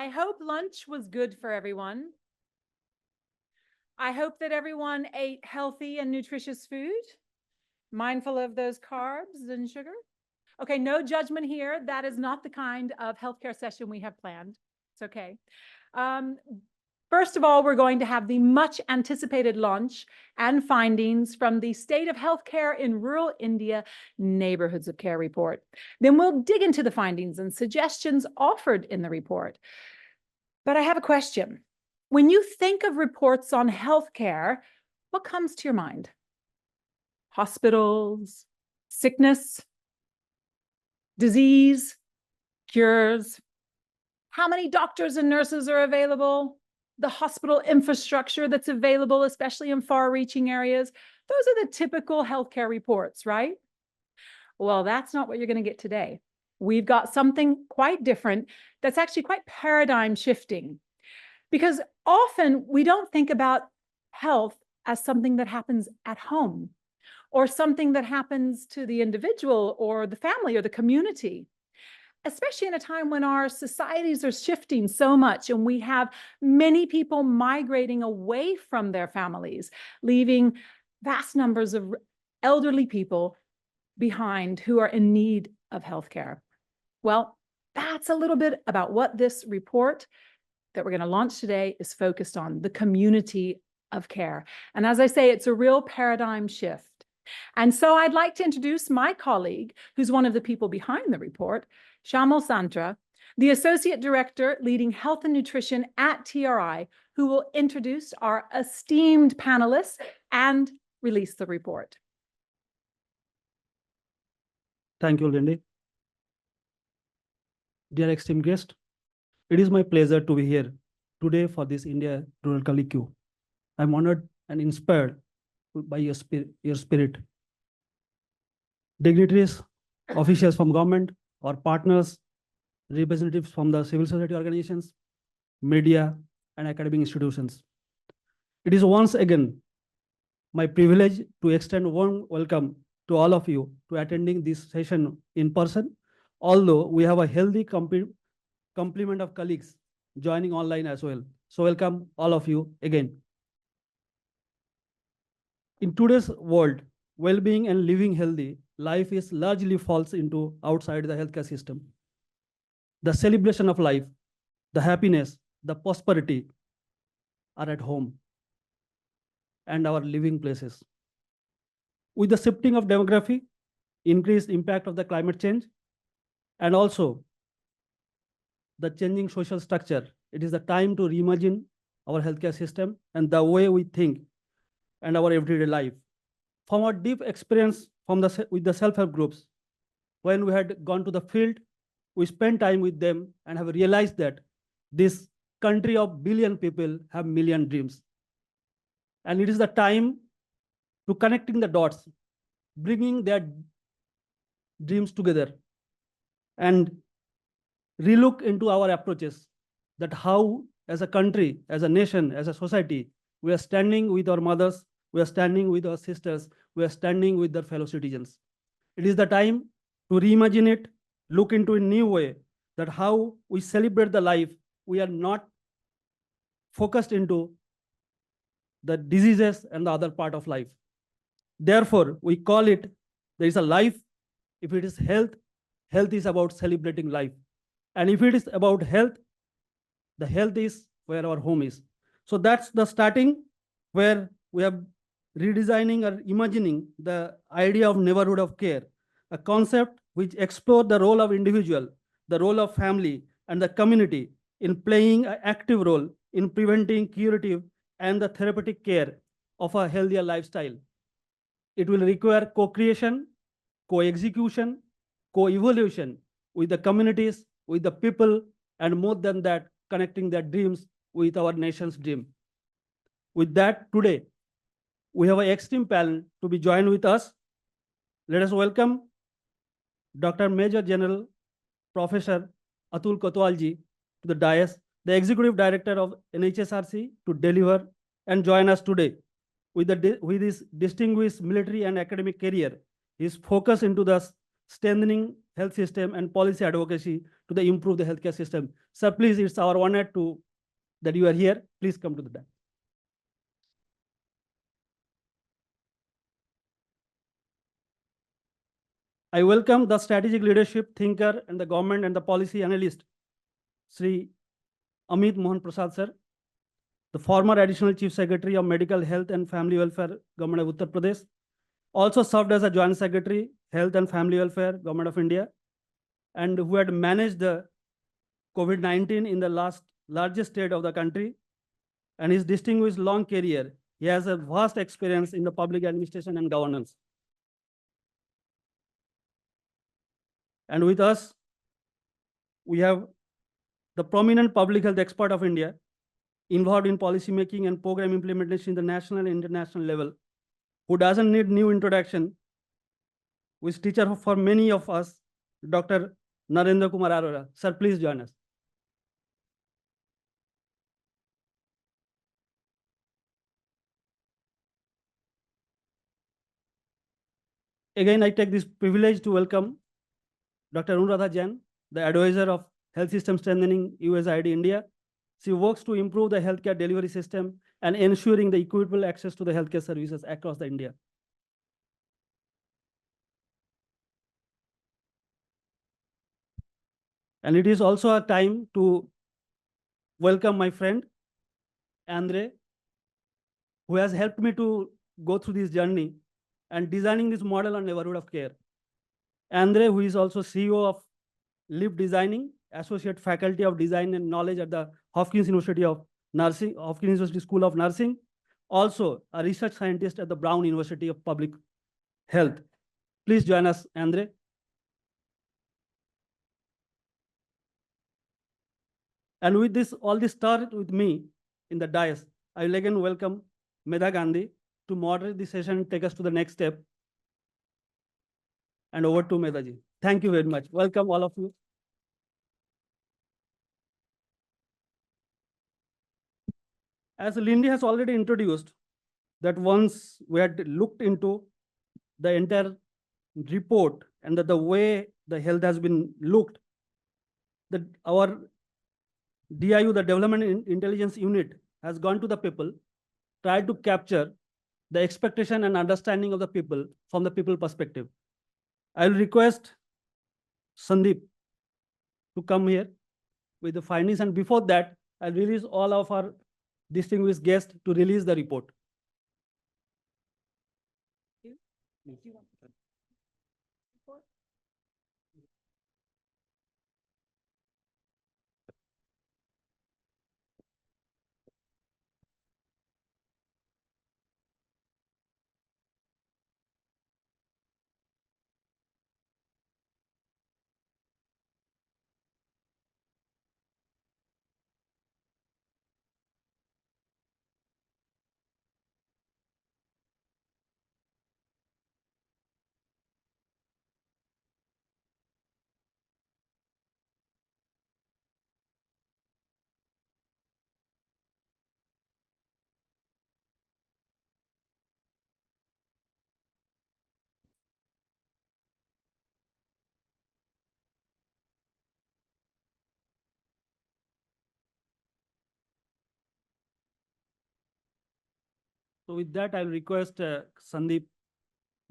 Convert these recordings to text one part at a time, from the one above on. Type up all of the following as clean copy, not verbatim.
I hope lunch was good for everyone. I hope that everyone ate healthy and nutritious food, mindful of those carbs and sugar. Okay, no judgment here. That is not the kind of healthcare session we have planned. It's okay. First of all, we're going to have the much anticipated launch and findings from the State of Healthcare in Rural India Neighborhoods of Care report. Then we'll dig into the findings and suggestions offered in the report. But I have a question. When you think of reports on healthcare, what comes to your mind? Hospitals, sickness, disease, cures, how many doctors and nurses are available, the hospital infrastructure that's available, especially in far-reaching areas. Those are the typical healthcare reports, right? Well, that's not what you're going to get today. We've got something quite different that's actually quite paradigm shifting, because often we don't think about health as something that happens at home or something that happens to the individual or the family or the community, especially in a time when our societies are shifting so much and we have many people migrating away from their families, leaving vast numbers of elderly people behind who are in need of healthcare. Well, that's a little bit about what this report that we're going to launch today is focused on, the community of care. And as I say, it's a real paradigm shift. And so I'd like to introduce my colleague, who's one of the people behind the report, Shamal Santra, the Associate Director leading Health and Nutrition at TRI, who will introduce our esteemed panelists and release the report. Thank you, Lindy. Dear esteemed guest, it is my pleasure to be here today for this India Rural Colloquy. I'm honored and inspired by your spirit. Dignitaries, officials from government, our partners, representatives from the civil society organizations, media, and academic institutions. It is once again my privilege to extend a warm welcome to all of you to attending this session in person, although we have a healthy complement of colleagues joining online as well. So welcome all of you again. In today's world, well-being and living healthy life is largely falls into outside the healthcare system. The celebration of life, the happiness, the prosperity are at home and our living places. With the shifting of demography, increased impact of the climate change, and also the changing social structure, it is the time to reimagine our healthcare system and the way we think and our everyday life. From our deep experience with the self-help groups, when we had gone to the field, we spent time with them and have realized that this country of billion people have million dreams. And it is the time to connecting the dots, bringing their dreams together and relook into our approaches, that how as a country, as a nation, as a society, we are standing with our mothers, we are standing with our sisters, we are standing with their fellow citizens. It is the time to reimagine it, look into a new way, that how we celebrate the life, we are not focused into the diseases and the other part of life. Therefore, we call it, there is a life. If it is health, health is about celebrating life. And if it is about health, the health is where our home is. So that's the starting where we are redesigning or imagining the idea of neighborhood of care, a concept which explores the role of individual, the role of family, and the community in playing an active role in preventing, curative, and the therapeutic care of a healthier lifestyle. It will require co-creation, co-execution, co-evolution with the communities, with the people, and more than that, connecting their dreams with our nation's dream. With that, today, we have an extreme panel to be joined with us. Let us welcome Dr. Major General Professor Atul Kotwalji to the dais, the Executive Director of NHSRC, to deliver and join us today. With his distinguished military and academic career, his focus into the strengthening health system and policy advocacy to the improve the healthcare system. Sir, please, it's our honor to that you are here. Please come to the back. I welcome the strategic leadership thinker and the government and the policy analyst, Sri Amit Mohan Prasad sir, the former additional chief secretary of medical health and family welfare, government of Uttar Pradesh, also served as a joint secretary, health and family welfare, government of India, and who had managed the COVID-19 in the largest state of the country. And his distinguished long career, he has a vast experience in the public administration and governance. And with us, we have the prominent public health expert of India, involved in policy making and program implementation in the national and international level, who doesn't need new introduction, who is teacher for many of us, Dr. Narendra Kumar Arora. Sir, please join us. Again, I take this privilege to welcome Dr. Anuradha Jain, the advisor of Health System Strengthening USAID India. She works to improve the healthcare delivery system and ensuring the equitable access to the healthcare services across the India. And it is also a time to welcome my friend, Andre, who has helped me to go through this journey and designing this model on neighborhood of care. Andre, who is also CEO of Live Designing, Associate Faculty of Design and Knowledge at the Hopkins University of Nursing, Hopkins University School of Nursing, also a research scientist at the Brown University of Public Health. Please join us, Andre. And with this, all this start with me in the dais, I will again welcome Medha Gandhi to moderate the session and take us to the next step. And over to Medhaji. Thank you very much. Welcome all of you. As Lindy has already introduced, that once we had looked into the entire report and that the way the health has been looked, that our DIU, the Development Intelligence Unit, has gone to the people, tried to capture the expectation and understanding of the people from the people perspective. I will request Sandeep to come here with the findings, and before that, I'll release all of our distinguished guests to release the report. So with that, I'll request Sandeep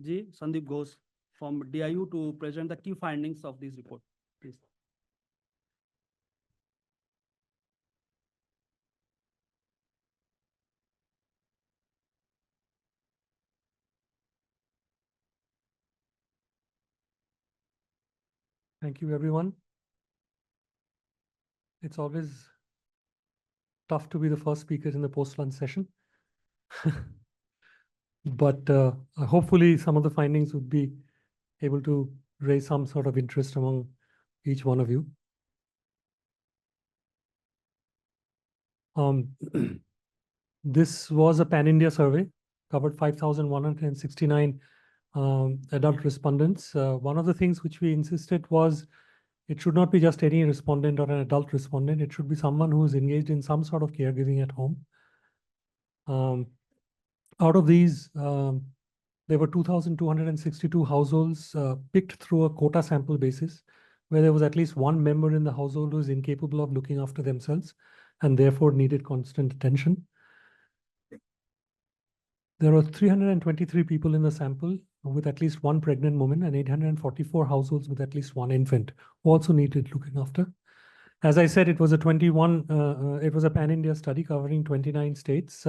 Ghosh from DIU to present the key findings of this report, please. Thank you, everyone. It's always tough to be the first speaker in the post-lunch session. But hopefully some of the findings would be able to raise some sort of interest among each one of you. This was a pan-India survey, covered 5,169 adult respondents. One of the things which we insisted was it should not be just any respondent or an adult respondent. It should be someone who is engaged in some sort of caregiving at home. Out of these, There were 2,262 households picked through a quota sample basis, where there was at least one member in the household who is incapable of looking after themselves and therefore needed constant attention. There were 323 people in the sample with at least one pregnant woman and 844 households with at least one infant who also needed looking after. As I said, it was a pan-India study covering 29 states.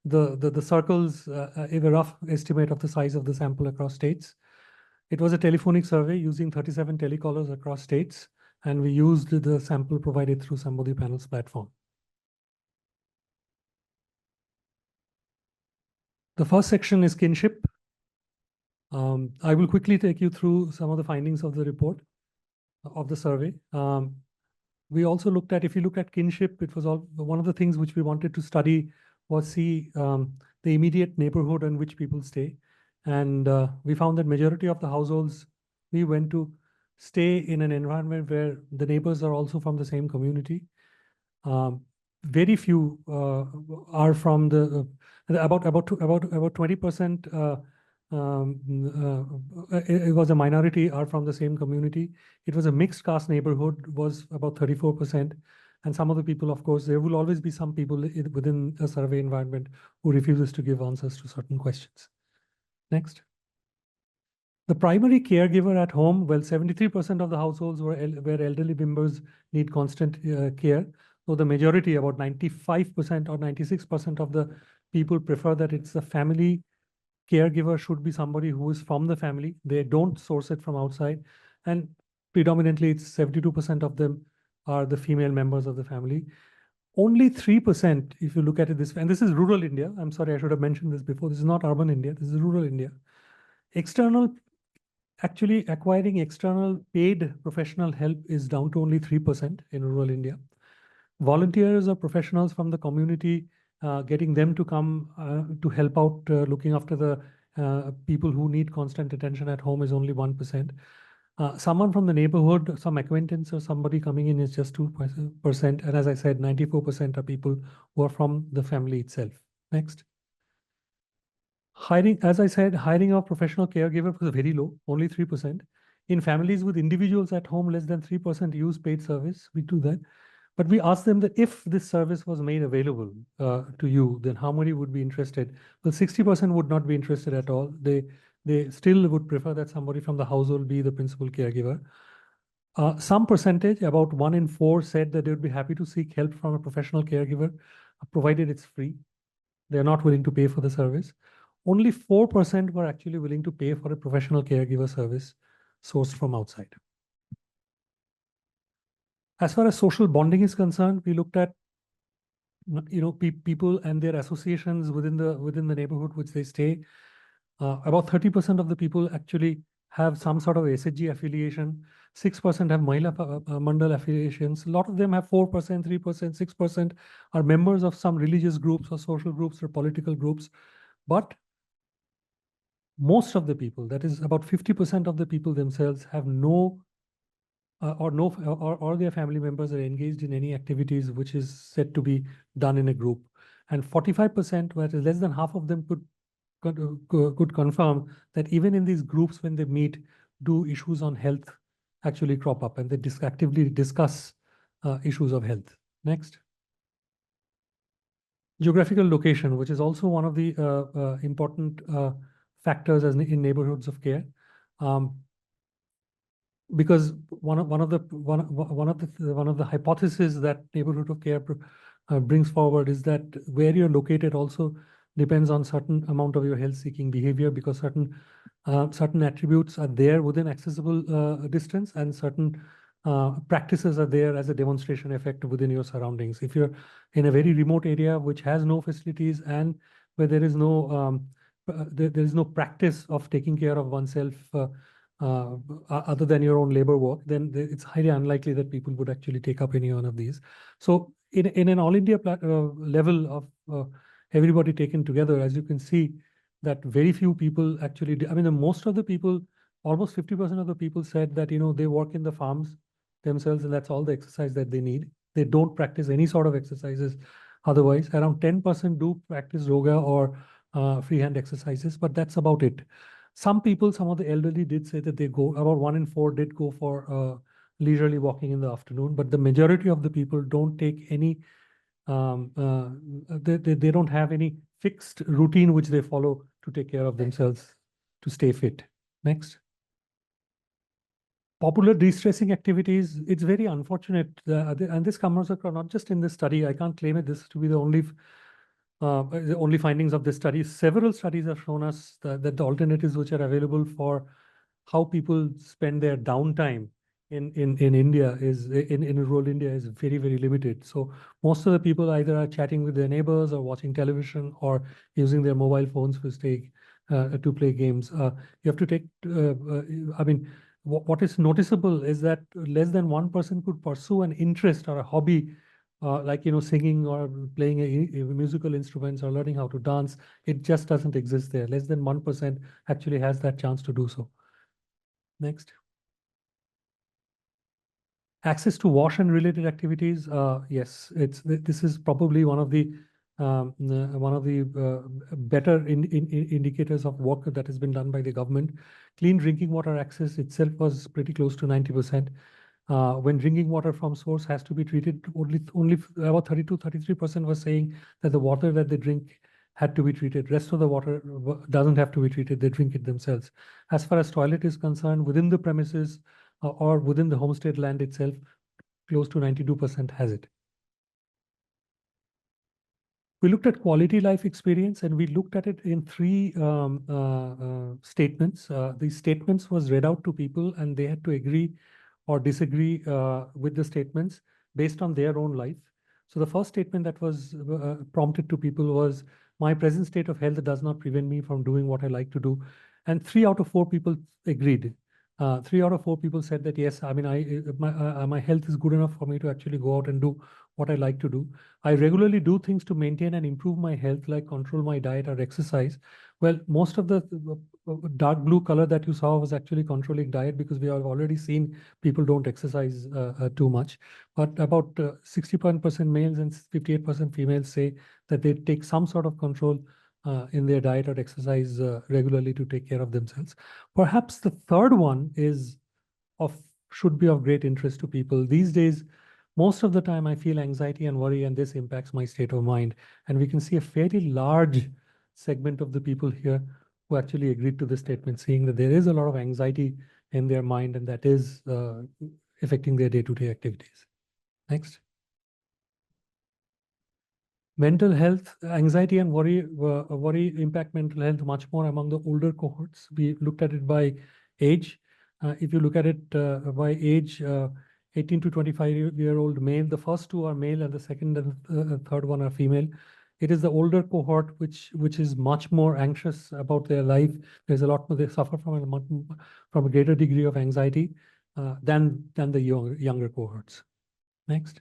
The circles give a rough estimate of the size of the sample across states. It was a telephonic survey using 37 telecallers across states, and we used the sample provided through Sambodhi Panel's platform. The first section is kinship. I will quickly take you through some of the findings of the report of the survey. We also looked at, if you look at kinship, it was one of the things which we wanted to study was see the immediate neighborhood in which people stay. And we found that majority of the households we went to stay in an environment where the neighbors are also from the same community. Very few are from the about 20%. It was a minority are from the same community. It was a mixed caste neighborhood, was about 34%. And some of the people, of course, there will always be some people within a survey environment who refuses to give answers to certain questions. Next. The primary caregiver at home, well, 73% of the households where elderly members need constant care. So the majority, about 95% or 96% of the people prefer that it's a family caregiver should be somebody who is from the family. They don't source it from outside. And predominantly, it's 72% of them are the female members of the family. Only 3%, if you look at it this way, and this is rural India. I'm sorry, I should have mentioned this before. This is not urban India. This is rural India. Actually acquiring external paid professional help is down to only 3% in rural India. Volunteers or professionals from the community, getting them to come to help out looking after the people who need constant attention at home is only 1%. Someone from the neighborhood, some acquaintance or somebody coming in is just 2%. And as I said, 94% are people who are from the family itself. Next. Hiring, as I said, hiring of professional caregiver was very low, only 3%. In families with individuals at home, less than 3% use paid service. We do that. But we asked them that if this service was made available to you, then how many would be interested? Well, 60% would not be interested at all. They still would prefer that somebody from the household be the principal caregiver. Some percentage, about 1 in 4, said that they would be happy to seek help from a professional caregiver, provided it's free. They're not willing to pay for the service. Only 4% were actually willing to pay for a professional caregiver service sourced from outside. As far as social bonding is concerned, we looked at people and their associations within the neighborhood which they stay. About 30% of the people actually have some sort of SHG affiliation. 6% have Mahila Mandal affiliations. A lot of them have 4%, 3%, 6% are members of some religious groups or social groups or political groups. But most of the people, that is about 50% of the people themselves, have no or their family members are engaged in any activities which is said to be done in a group. And 45%, whereas less than half of them could confirm that even in these groups, when they meet, do issues on health actually crop up, and they actively discuss issues of health. Next. Geographical location, which is also one of the important factors as in neighborhoods of care. Because one of the hypotheses that neighborhood of care brings forward is that where you're located also depends on certain amount of your health-seeking behavior, because certain attributes are there within accessible distance, and certain practices are there as a demonstration effect within your surroundings. If you're in a very remote area which has no facilities and where there is no practice of taking care of oneself other than your own labor work, then it's highly unlikely that people would actually take up any one of these. So in an all India level of everybody taken together, as you can see, that very few people actually, most of the people, almost 50% of the people said that, they work in the farms themselves and that's all the exercise that they need. They don't practice any sort of exercises. Otherwise, around 10% do practice yoga or freehand exercises, but that's about it. Some people, some of the elderly did say that they go, about 1 in 4 did go for leisurely walking in the afternoon, but the majority of the people don't take any, they don't have any fixed routine which they follow to take care of themselves to stay fit. Next. Popular de-stressing activities, it's very unfortunate, and this comes across not just in this study. I can't claim it this to be the only findings of this study. Several studies have shown us that the alternatives which are available for how people spend their downtime in India is in rural India is very, very limited. So most of the people either are chatting with their neighbors or watching television or using their mobile phones to play games. You have to take, I mean, what is noticeable is that less than 1% could pursue an interest or a hobby, like singing or playing a musical instruments or learning how to dance. It just doesn't exist there. Less than 1% actually has that chance to do so. Next. Access to wash and related activities. Yes, this is probably one of the better indicators of work that has been done by the government. Clean drinking water access itself was pretty close to 90%. When drinking water from source has to be treated, only about 33% was saying that the water that they drink had to be treated. Rest of the water doesn't have to be treated. They drink it themselves. As far as toilet is concerned, within the premises or within the homestead land itself, close to 92% has it. We looked at quality life experience and we looked at it in 3 statements. These statements was read out to people and they had to agree or disagree with the statements based on their own life. So the first statement that was prompted to people was, my present state of health does not prevent me from doing what I like to do. And 3 out of 4 people agreed. 3 out of 4 people said that, yes, I mean, my health is good enough for me to actually go out and do what I like to do. I regularly do things to maintain and improve my health, like control my diet or exercise. Well, most of the dark blue color that you saw was actually controlling diet, because we have already seen people don't exercise too much. But about 61% males and 58% females say that they take some sort of control in their diet or exercise regularly to take care of themselves. Perhaps the third one should be of great interest to people. These days, most of the time I feel anxiety and worry, and this impacts my state of mind. And we can see a fairly large segment of the people here who actually agreed to this statement, saying that there is a lot of anxiety in their mind and that is affecting their day-to-day activities. Next. Mental health, anxiety and worry impact mental health much more among the older cohorts. We looked at it by age. If you look at it by age, 18 to 25-year-old male, the first 2 are male and the second and third one are female. It is the older cohort which is much more anxious about their life. There's a lot more, they suffer from a greater degree of anxiety than the younger cohorts. Next.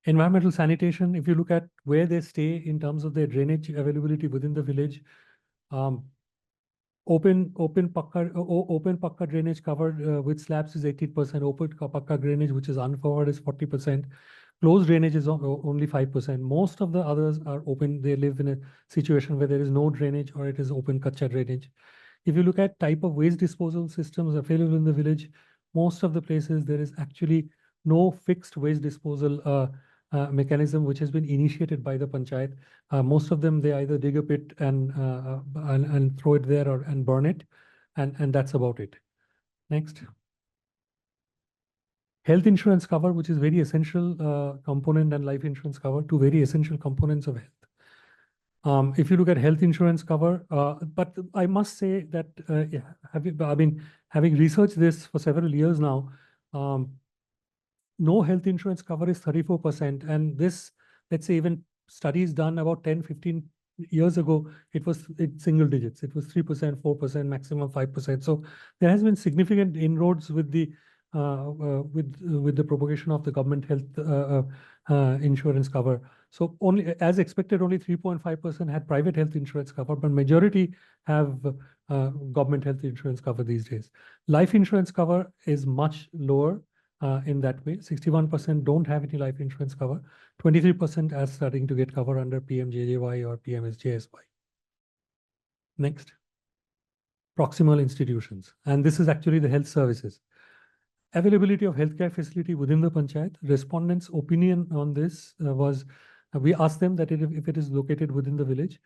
Environmental sanitation, if you look at where they stay in terms of their drainage availability within the village, open pakka drainage covered with slabs is 80%, open pakka drainage which is uncovered is 40%, closed drainage is only 5%. Most of the others are open. They live in a situation where there is no drainage or it is open kacha drainage. If you look at type of waste disposal systems available in the village, most of the places there is actually no fixed waste disposal mechanism which has been initiated by the panchayat. Most of them, they either dig a pit and throw it there and burn it, and that's about it. Next. Health insurance cover, which is very essential component, and life insurance cover, 2 very essential components of health. If you look at health insurance cover, but I must say that having researched this for several years now, no health insurance cover is 34%. And this, let's say, even studies done about 10, 15 years ago, it's single digits. It was 3%, 4%, maximum 5%. So there has been significant inroads with the propagation of the government health insurance cover. So only, as expected, only 3.5% had private health insurance cover, but majority have government health insurance cover these days. Life insurance cover is much lower. In that way, 61% don't have any life insurance cover. 23% are starting to get cover under PMJJY or PMSJSY. Next. Proximal institutions. And this is actually the health services. Availability of healthcare facility within the panchayat. Respondents' opinion on this was, we asked them that if it is located within the village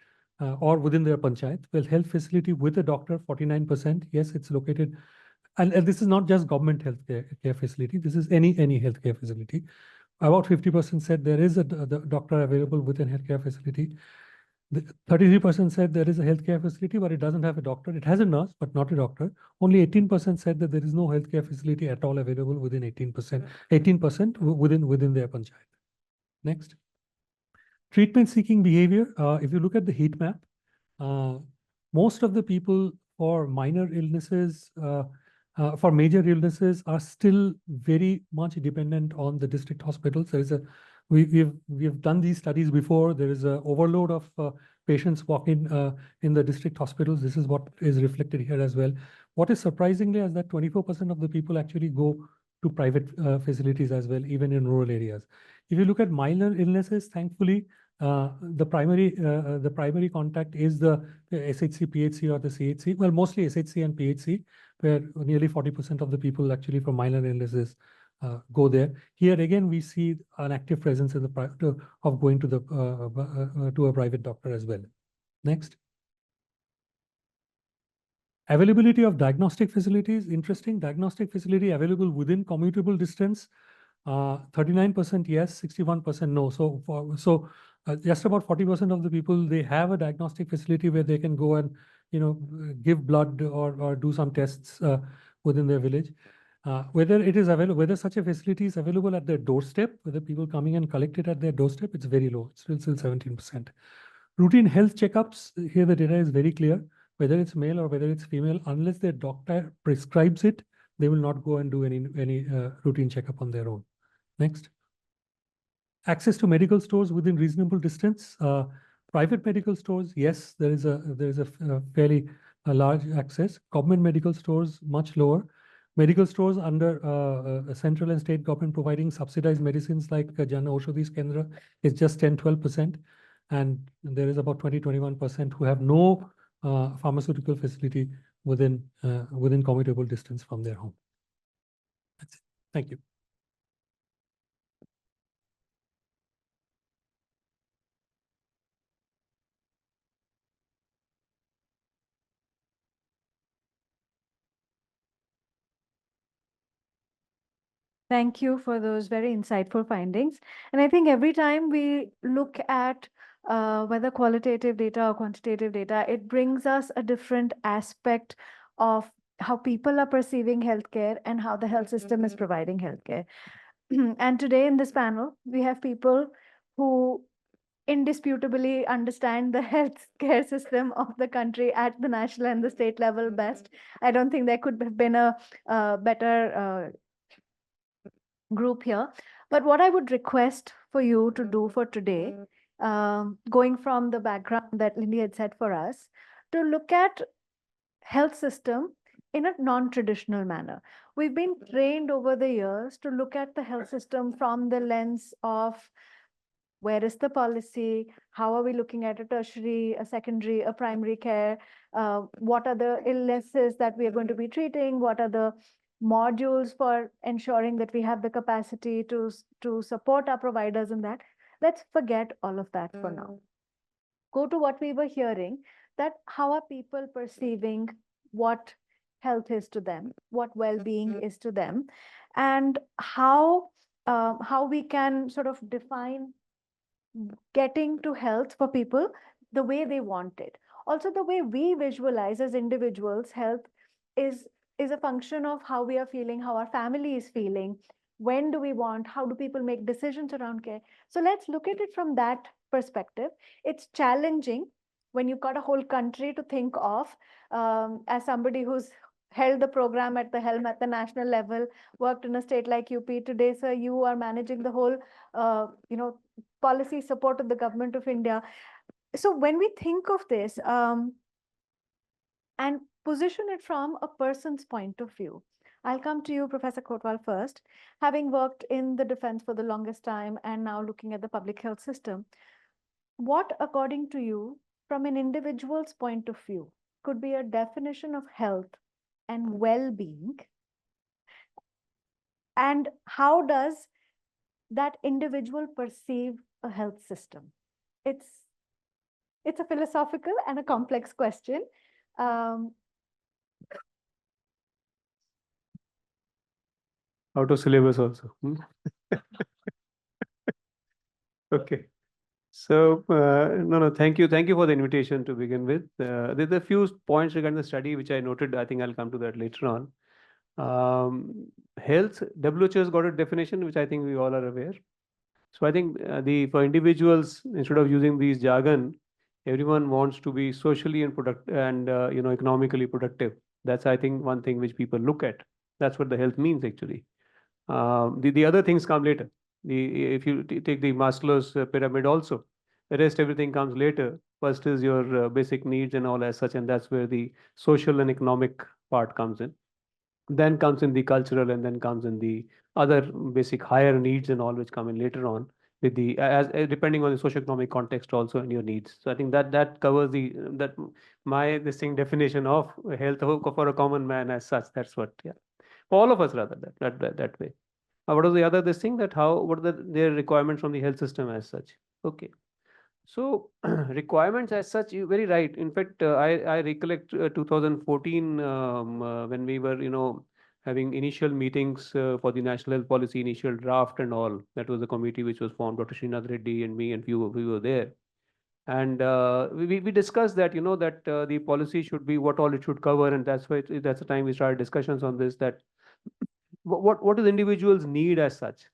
or within their panchayat, well, health facility with a doctor, 49%. Yes, it's located. And this is not just government care facility. This is any healthcare facility. About 50% said there is a doctor available within healthcare facility. 33% said there is a healthcare facility, but it doesn't have a doctor. It has a nurse, but not a doctor. Only 18% said that there is no healthcare facility at all available within 18% within their panchayat. Next. Treatment seeking behavior. If you look at the heat map, most of the people for minor illnesses, for major illnesses are still very much dependent on the district hospitals. There is a we've done these studies before. There is an overload of patients walking in the district hospitals. This is what is reflected here as well. What is surprisingly is that 24% of the people actually go to private facilities as well, even in rural areas. If you look at minor illnesses, thankfully, the primary contact is the SHC, PHC, or the CHC. Well, mostly SHC and PHC, where nearly 40% of the people actually from minor illnesses go there. Here again, we see an active presence in the of going to the to a private doctor as well. Next. Availability of diagnostic facilities. Interesting. Diagnostic facility available within commutable distance. 39% yes, 61% no. So just about 40% of the people, they have a diagnostic facility where they can go and give blood or do some tests within their village. Whether it is available, whether such a facility is available at their doorstep, whether people coming and collect it at their doorstep, it's very low. It's still 17%. Routine health checkups. Here the data is very clear. Whether it's male or whether it's female, unless their doctor prescribes it, they will not go and do any routine checkup on their own. Next. Access to medical stores within reasonable distance. Private medical stores, yes, there is a fairly large access. Government medical stores, much lower. Medical stores under central and state government providing subsidized medicines like Jan Aushadhi Kendra is just 10-12%. And there is about 20-21% who have no pharmaceutical facility within commutable distance from their home. That's it. Thank you. Thank you for those very insightful findings. And I think every time we look at whether qualitative data or quantitative data, it brings us a different aspect of how people are perceiving healthcare and how the health system is providing healthcare. And today in this panel, we have people who indisputably understand the healthcare system of the country at the national and the state level best. I don't think there could have been a better group here. But what I would request for you to do for today, going from the background that Lindy had set for us, to look at health system in a non-traditional manner. We've been trained over the years to look at the health system from the lens of where is the policy, how are we looking at a tertiary, a secondary, a primary care, what are the illnesses that we are going to be treating, what are the modules for ensuring that we have the capacity to support our providers in that. Let's forget all of that for now. Go to what we were hearing, that how are people perceiving what health is to them, what well-being is to them, and how we can sort of define getting to health for people the way they want it. Also, the way we visualize as individuals, health is a function of how we are feeling, how our family is feeling, when do we want, how do people make decisions around care. So let's look at it from that perspective. It's challenging when you've got a whole country to think of. As somebody who's held the program at the helm at the national level, worked in a state like UP today, sir, you are managing the whole, policy support of the government of India. So when we think of this and position it from a person's point of view, I'll come to you, Professor Kotwal, first. Having worked in the defense for the longest time and now looking at the public health system, what, according to you, from an individual's point of view, could be a definition of health and well-being? And how does that individual perceive a health system? It's a philosophical and a complex question. Um, Out of syllabus also. Okay. So, no, thank you. Thank you for the invitation to begin with. There's a few points regarding the study which I noted. I think I'll come to that later on. Health, WHO has got a definition which I think we all are aware. So I think for individuals, instead of using these jargon, everyone wants to be socially and economically productive. That's, I think, one thing which people look at. That's what the health means actually. The other things come later. If you take the Maslow's pyramid also, the rest everything comes later. First is your basic needs and all as such, and that's where the social and economic part comes in. Then comes in the cultural, and then comes in the other basic higher needs and all which come in later on with the as depending on the socioeconomic context also and your needs. So I think that covers that my this thing definition of health for a common man as such. That's what, yeah, for all of us rather that way. What was the other this thing that how what are their requirements from the health system as such? Okay. So requirements as such, you're very right. In fact, I recollect 2014 when we were having initial meetings for the national health policy initial draft and all. That was the committee which was formed. Dr. Srinath Reddy and me and few we were there, and we discussed that that the policy should be what all it should cover, and that's why that's the time we started discussions on this. That what do the individuals need as such?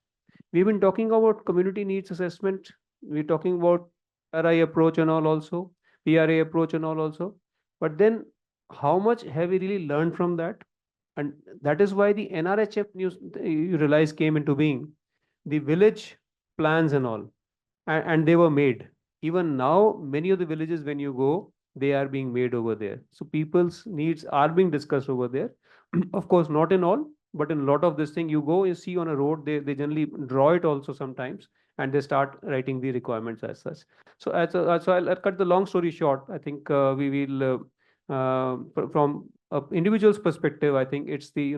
We've been talking about community needs assessment. We're talking about RI approach and all also, PRA approach and all also. But then how much have we really learned from that? And that is why the NRHF news you realize came into being. The village plans and all, and they were made. Even now, many of the villages, when you go, they are being made over there. So people's needs are being discussed over there. Of course, not in all, but in a lot of this thing, you go, you see on a road, they generally draw it also sometimes, and they start writing the requirements as such. So I'll cut the long story short. I think we will, from individual's perspective, I think it's the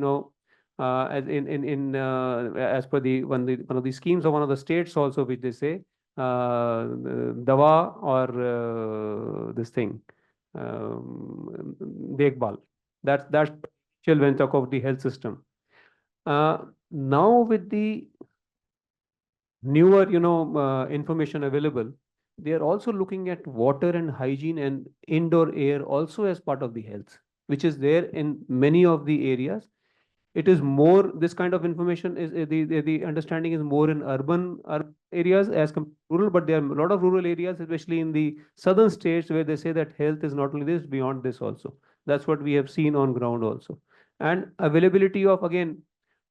as as per the one of the schemes of one of the states also, which they say dawa or this thing, dekbal. That's when we talk of the health system. Now with the newer, information available, they are also looking at water and hygiene and indoor air also as part of the health, which is there in many of the areas. It is more, this kind of information is the understanding is more in urban areas as rural, but there are a lot of rural areas, especially in the southern states, where they say that health is not only this, beyond this also. That's what we have seen on ground also. And availability of, again,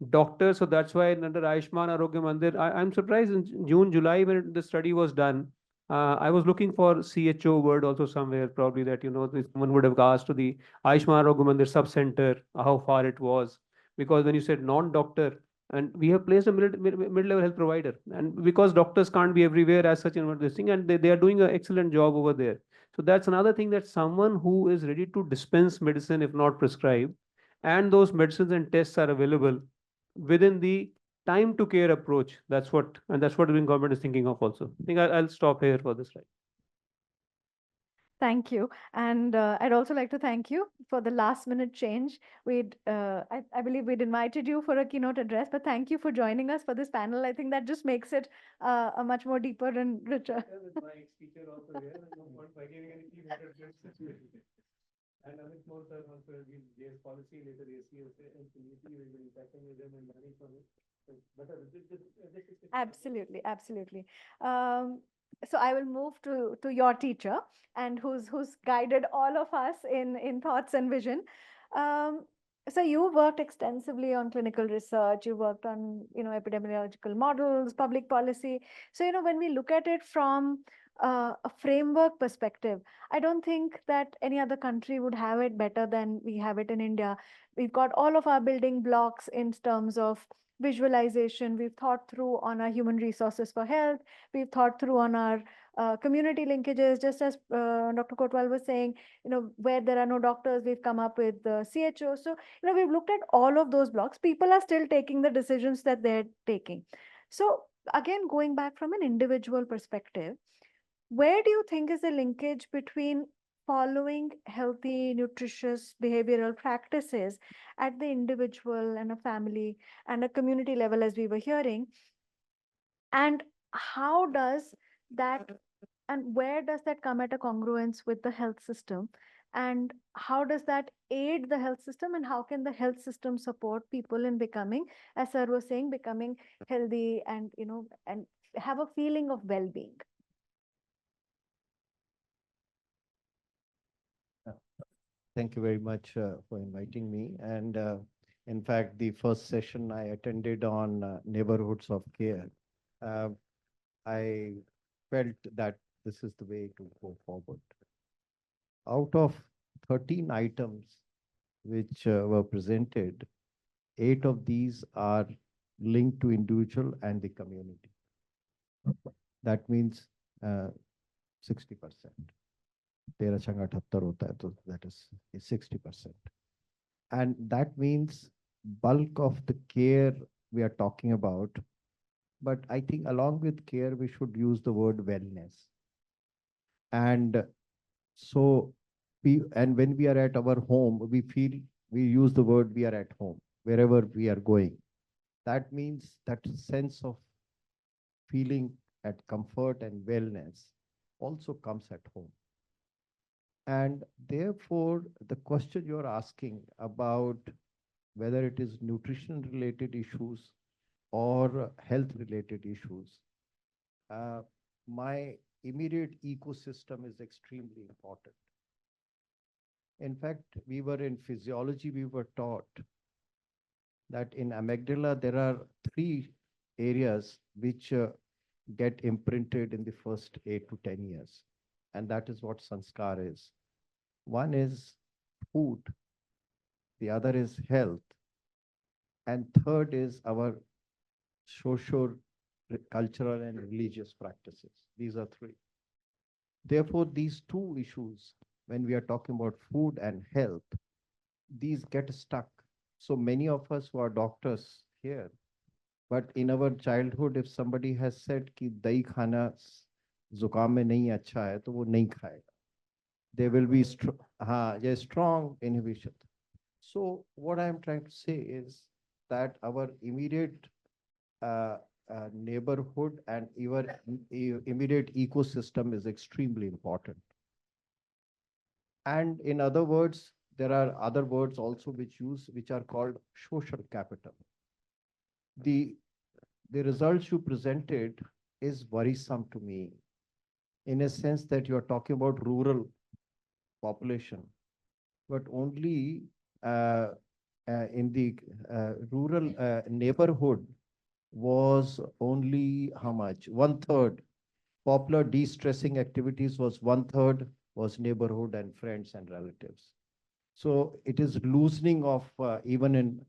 doctors. So that's why under Ayushman Arogya Mandir, I'm surprised in June, July, when the study was done, I was looking for CHO word also somewhere, probably that, someone would have asked to the Ayushman Arogya Mandir sub-center, how far it was. Because when you said non-doctor, and we have placed a mid-level health provider, and because doctors can't be everywhere as such in this thing, and they are doing an excellent job over there. So that's another thing, that someone who is ready to dispense medicine, if not prescribe, and those medicines and tests are available within the time to care approach. That's what the government is thinking of also. I think I'll stop here for this, right? Thank you. And I'd also like to thank you for the last minute change. I believe we'd invited you for a keynote address, but thank you for joining us for this panel. I think that just makes it a much more deeper and richer. My teacher also here, by giving any keynote address. And Amit Moore sir also has been GS policy, later ACS and community, we've been interacting with them and learning from it. So better. Absolutely, absolutely. So I will move to your teacher, and who's guided all of us in thoughts and vision. So you worked extensively on clinical research. You worked on epidemiological models, public policy. So when we look at it from a framework perspective, I don't think that any other country would have it better than we have it in India. We've got all of our building blocks in terms of visualization. We've thought through on our human resources for health. We've thought through on our community linkages, just as Dr. Kotwal was saying, where there are no doctors, we've come up with the CHO. So, we've looked at all of those blocks. People are still taking the decisions that they're taking. So again, going back from an individual perspective, where do you think is the linkage between following healthy, nutritious behavioral practices at the individual and a family and a community level, as we were hearing? And how does that, and where does that come at a congruence with the health system? And how does that aid the health system? And how can the health system support people in becoming, as sir was saying, becoming healthy and, and have a feeling of well-being? Thank you very much for inviting me. And in fact, the first session I attended on neighborhoods of care, I felt that this is the way to go forward. Out of 13 items which were presented, 8 of these are linked to individual and the community. That means 60%. 13 चंगा 78 होता है, तो that is 60%. And that means bulk of the care we are talking about. But I think along with care, we should use the word wellness. And so and when we are at our home, we use the word we are at home, wherever we are going. That means that sense of feeling at comfort and wellness also comes at home. And therefore, the question you're asking about whether it is nutrition related issues or health related issues, my immediate ecosystem is extremely important. In fact, we were in physiology, we were taught that in amygdala, there are 3 areas which get imprinted in the first 8 to 10 years. And that is what sanskar is. One is food, the other is health, and third is our social, cultural, and religious practices. These are 3. Therefore, these 2 issues, when we are talking about food and health, these get stuck. So many of us who are doctors here, but in our childhood, if somebody has said कि दही खाना जुकाम में नहीं अच्छा है, तो वो नहीं खाएगा. There will be strong inhibition. So what I am trying to say is that our immediate neighborhood and even immediate ecosystem is extremely important. And in other words, there are other words also which are called social capital. The results you presented is worrisome to me, in a sense that you are talking about rural population, but only in the rural neighborhood was only how much? 1/3. Popular de-stressing activities was 1/3 was neighborhood and friends and relatives. So it is loosening of even in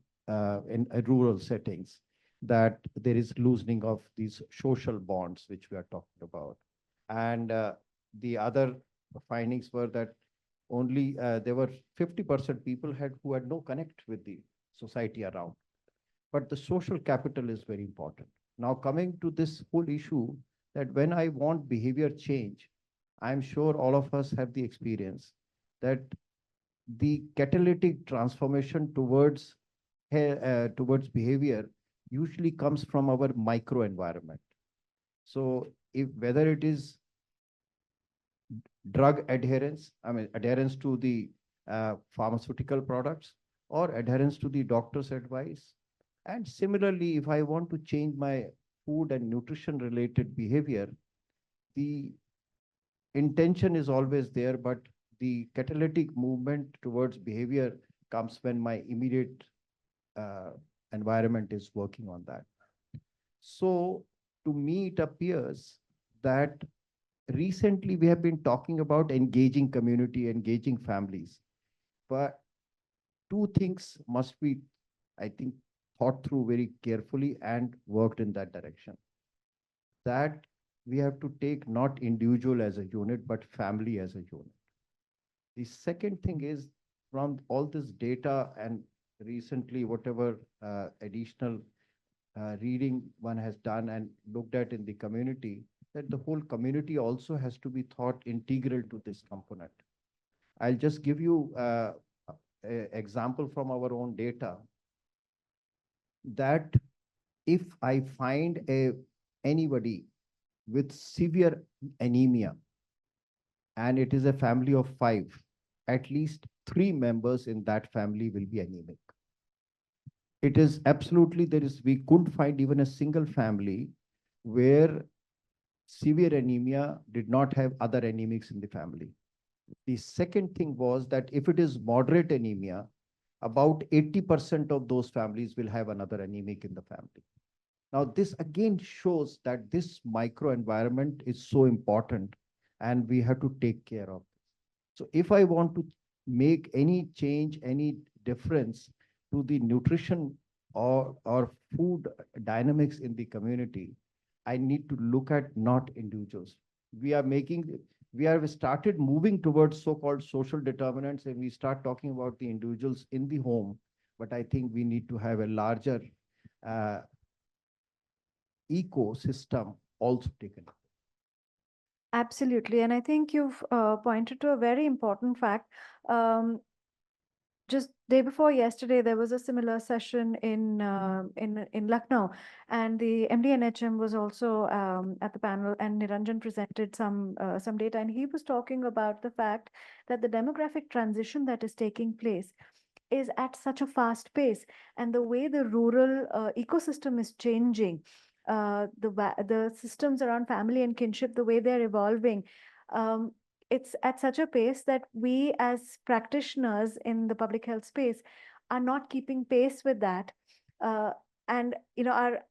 rural settings, that there is loosening of these social bonds which we are talking about. And the other findings were that only there were 50% people who had no connect with the society around. But the social capital is very important. Now coming to this whole issue, that when I want behavior change, I'm sure all of us have the experience that the catalytic transformation towards behavior usually comes from our microenvironment. So whether it is drug adherence, adherence to the pharmaceutical products, or adherence to the doctor's advice. And similarly, if I want to change my food and nutrition related behavior, the intention is always there, but the catalytic movement towards behavior comes when my immediate environment is working on that. So to me, it appears that recently we have been talking about engaging community, engaging families, but two things must be, I think, thought through very carefully and worked in that direction. That we have to take not individual as a unit, but family as a unit. The second thing is, from all this data and recently whatever additional reading one has done and looked at in the community, that the whole community also has to be thought integral to this component. I'll just give you an example from our own data, that if I find anybody with severe anemia, and it is a family of 5, at least 3 members in that family will be anemic. It is absolutely, we couldn't find even a single family where severe anemia did not have other anemics in the family. The second thing was that if it is moderate anemia, about 80% of those families will have another anemic in the family. Now, this again shows that this microenvironment is so important and we have to take care of it. So if I want to make any change, any difference to the nutrition or food dynamics in the community, I need to look at not individuals. We have started moving towards so-called social determinants, and we start talking about the individuals in the home. But I think we need to have a larger ecosystem also taken. Absolutely. And I think you've pointed to a very important fact. Just day before yesterday, there was a similar session in Lucknow, and the MD NHM was also at the panel, and Niranjan presented some data, and he was talking about the fact that the demographic transition that is taking place is at such a fast pace, and the way the rural ecosystem is changing, the systems around family and kinship, the way they're evolving. It's at such a pace that we as practitioners in the public health space are not keeping pace with that. And our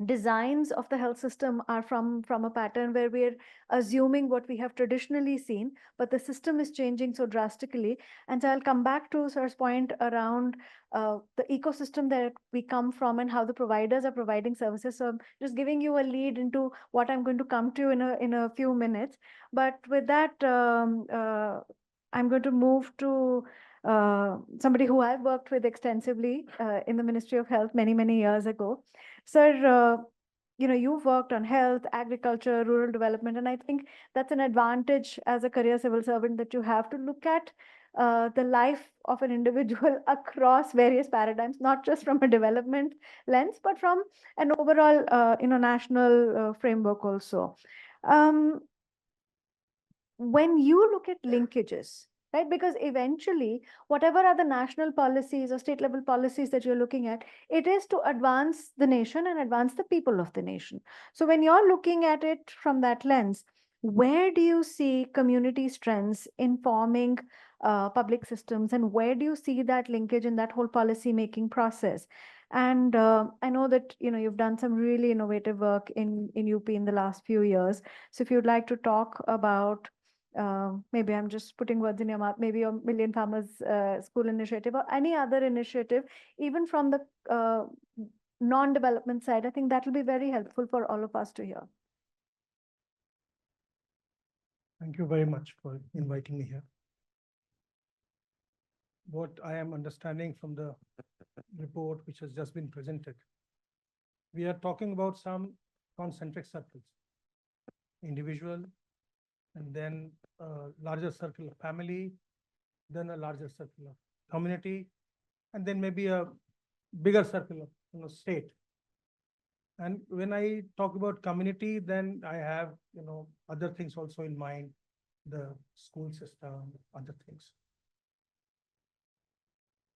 designs of the health system are from a pattern where we're assuming what we have traditionally seen, but the system is changing so drastically. And so I'll come back to Sir's point around the ecosystem that we come from and how the providers are providing services. So I'm just giving you a lead into what I'm going to come to in a few minutes. But with that, I'm going to move to somebody who I've worked with extensively in the Ministry of Health many years ago. Sir, you've worked on health, agriculture, rural development, and I think that's an advantage as a career civil servant, that you have to look at the life of an individual across various paradigms, not just from a development lens, but from an overall, national framework also. When you look at linkages, right? Because eventually, whatever are the national policies or state level policies that you're looking at, it is to advance the nation and advance the people of the nation. So when you're looking at it from that lens, where do you see community strengths informing public systems, and where do you see that linkage in that whole policy making process? And I know that you've done some really innovative work in UP in the last few years. So if you'd like to talk about maybe I'm just putting words in your mouth, maybe your Million Farmers School initiative or any other initiative, even from the non-development side, I think that will be very helpful for all of us to hear. Thank you very much for inviting me here. What I am understanding from the report which has just been presented, we are talking about some concentric circles, individual, and then a larger circle of family, then a larger circle of community, and then maybe a bigger circle of state. And when I talk about community, then I have other things also in mind, the school system, other things.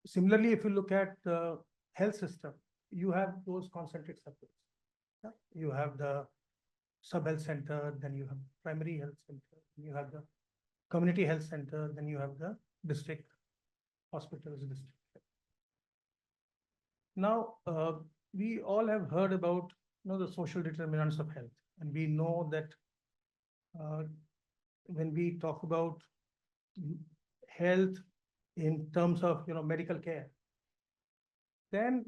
Similarly, if you look at the health system, you have those concentric circles. Yeah? You have the sub-health center, then you have primary health center, you have the community health center, then you have the district hospitals, district. Now, we all have heard about the social determinants of health, and we know that uh, when we talk about health in terms of, medical care, then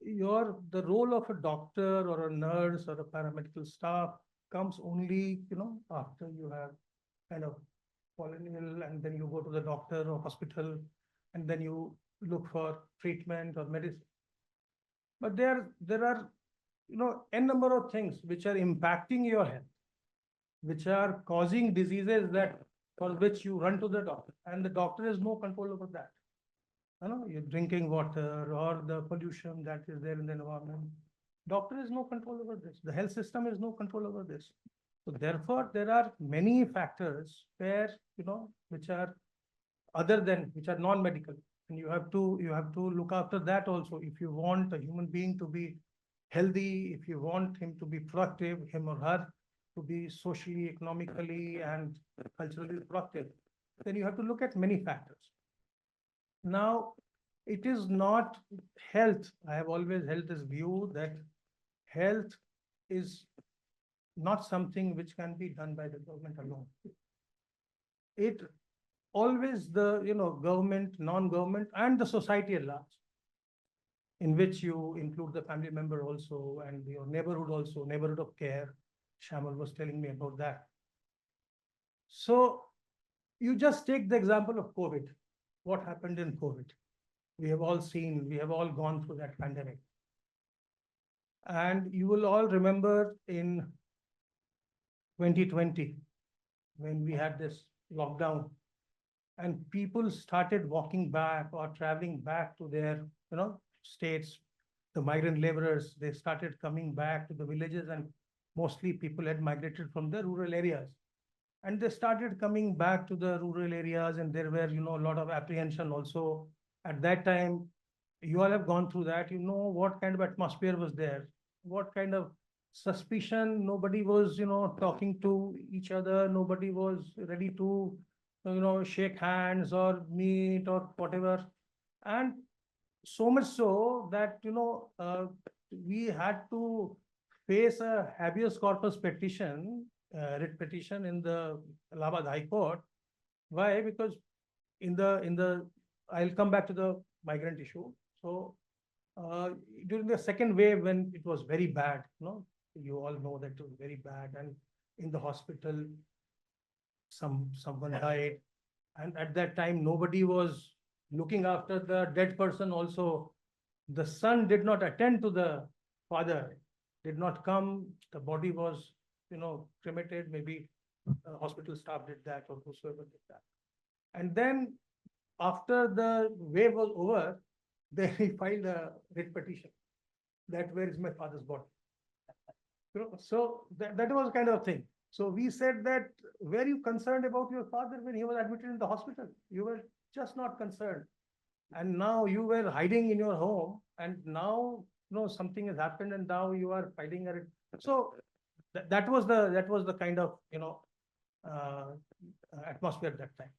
the role of a doctor or a nurse or a paramedical staff comes only, after you have kind of fallen ill, and then you go to the doctor or hospital, and then you look for treatment or medicine. But there are, n number of things which are impacting your health, which are causing diseases that for which you run to the doctor, and the doctor has no control over that. Your drinking water or the pollution that is there in the environment. Doctor has no control over this. The health system has no control over this. So therefore, there are many factors where, which are which are non-medical. And you have to look after that also. If you want a human being to be healthy, if you want him to be productive, him or her to be socially, economically, and culturally productive, then you have to look at many factors. Now, it is not health. I have always held this view that health is not something which can be done by the government alone. It always the, government, non-government, and the society at large, in which you include the family member also, and your neighborhood also, neighborhood of care. Shamal was telling me about that. So you just take the example of COVID. What happened in COVID? We have all seen, we have all gone through that pandemic. And you will all remember in 2020, when we had this lockdown, and people started walking back or traveling back to their, states. The migrant laborers, they started coming back to the villages, and mostly people had migrated from the rural areas. And they started coming back to the rural areas, and there were, a lot of apprehension also. At that time, you all have gone through that, what kind of atmosphere was there, what kind of suspicion. Nobody was, talking to each other. Nobody was ready to, shake hands or meet or whatever. And so much so that, we had to face a habeas corpus petition, writ petition in the Allahabad High Court. Why? Because I'll come back to the migrant issue. So during the second wave, when it was very bad, you all know that it was very bad, and in the hospital, someone died, and at that time nobody was looking after the dead person also. The son did not attend to the father, did not come. The body was, cremated. Maybe hospital staff did that, or whosoever did that. And then after the wave was over, they filed a writ petition that where is my father's body? So that was kind of thing. So we said that, were you concerned about your father when he was admitted in the hospital? You were just not concerned. And now you were hiding in your home, and now, something has happened, and now you are fighting it. So that was the kind of, atmosphere at that time.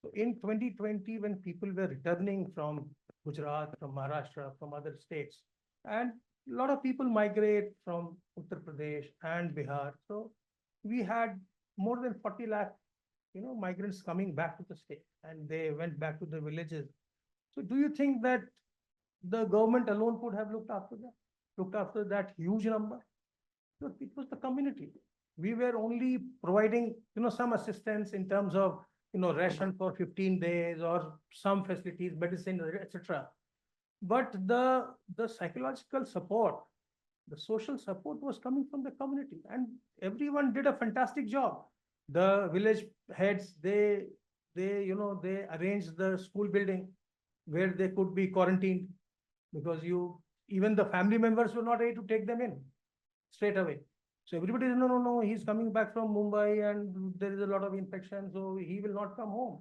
So in 2020, when people were returning from Gujarat, from Maharashtra, from other states, and a lot of people migrate from Uttar Pradesh and Bihar. So we had more than 40 lakh, migrants coming back to the state, and they went back to the villages. So do you think that the government alone could have looked after that huge number? So it was the community. We were only providing, some assistance in terms of, ration for 15 days or some facilities, medicine, etc. But the psychological support, the social support was coming from the community, and everyone did a fantastic job. The village heads, they arranged the school building where they could be quarantined, because even the family members were not able to take them in straight away. So everybody said, no, he's coming back from Mumbai and there is a lot of infection, so he will not come home.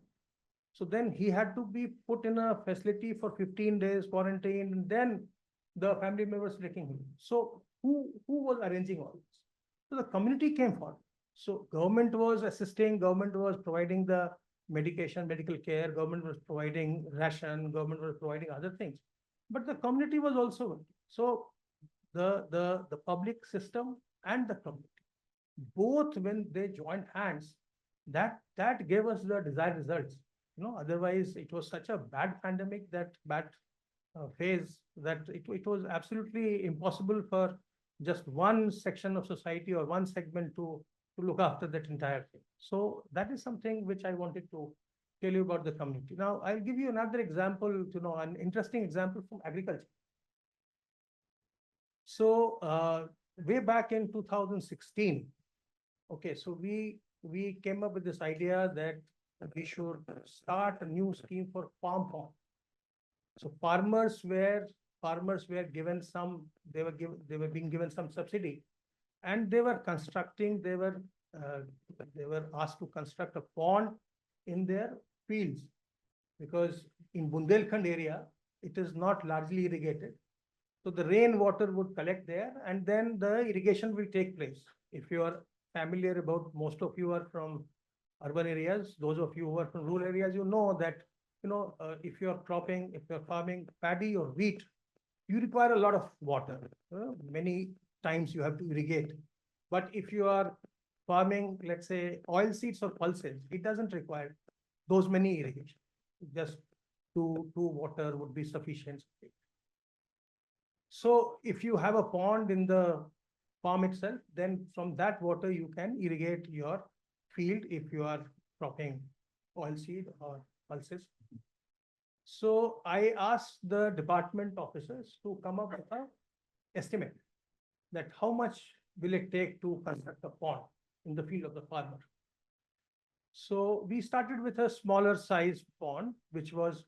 So then he had to be put in a facility for 15 days quarantine, and then the family members taking him. So who was arranging all this? So the community came forward. So government was assisting, government was providing the medication, medical care, government was providing ration, government was providing other things. But the community was also working. So the public system and the community, both when they joined hands, that gave us the desired results. Otherwise it was such a bad pandemic, that bad phase, that it was absolutely impossible for just one section of society or one segment to look after that entire thing. So that is something which I wanted to tell you about the community. Now, I'll give you another example, an interesting example from agriculture. So way back in 2016, okay, so we came up with this idea that we should start a new scheme for farm pond. So farmers were given some, they were being given some subsidy, and they were asked to construct a pond in their fields, because in Bundelkhand area, it is not largely irrigated. So the rain water would collect there, and then the irrigation will take place. If you are familiar about, most of you are from urban areas, those of you who are from rural areas, you know that, if you are cropping, if you're farming paddy or wheat, you require a lot of water. Many times you have to irrigate. But if you are farming, let's say, oil seeds or pulses, it doesn't require those many irrigation. Just two water would be sufficient. So if you have a pond in the farm itself, then from that water you can irrigate your field if you are cropping oilseed or pulses. So I asked the department officers to come up with an estimate that how much will it take to construct a pond in the field of the farmer. So we started with a smaller size pond, which was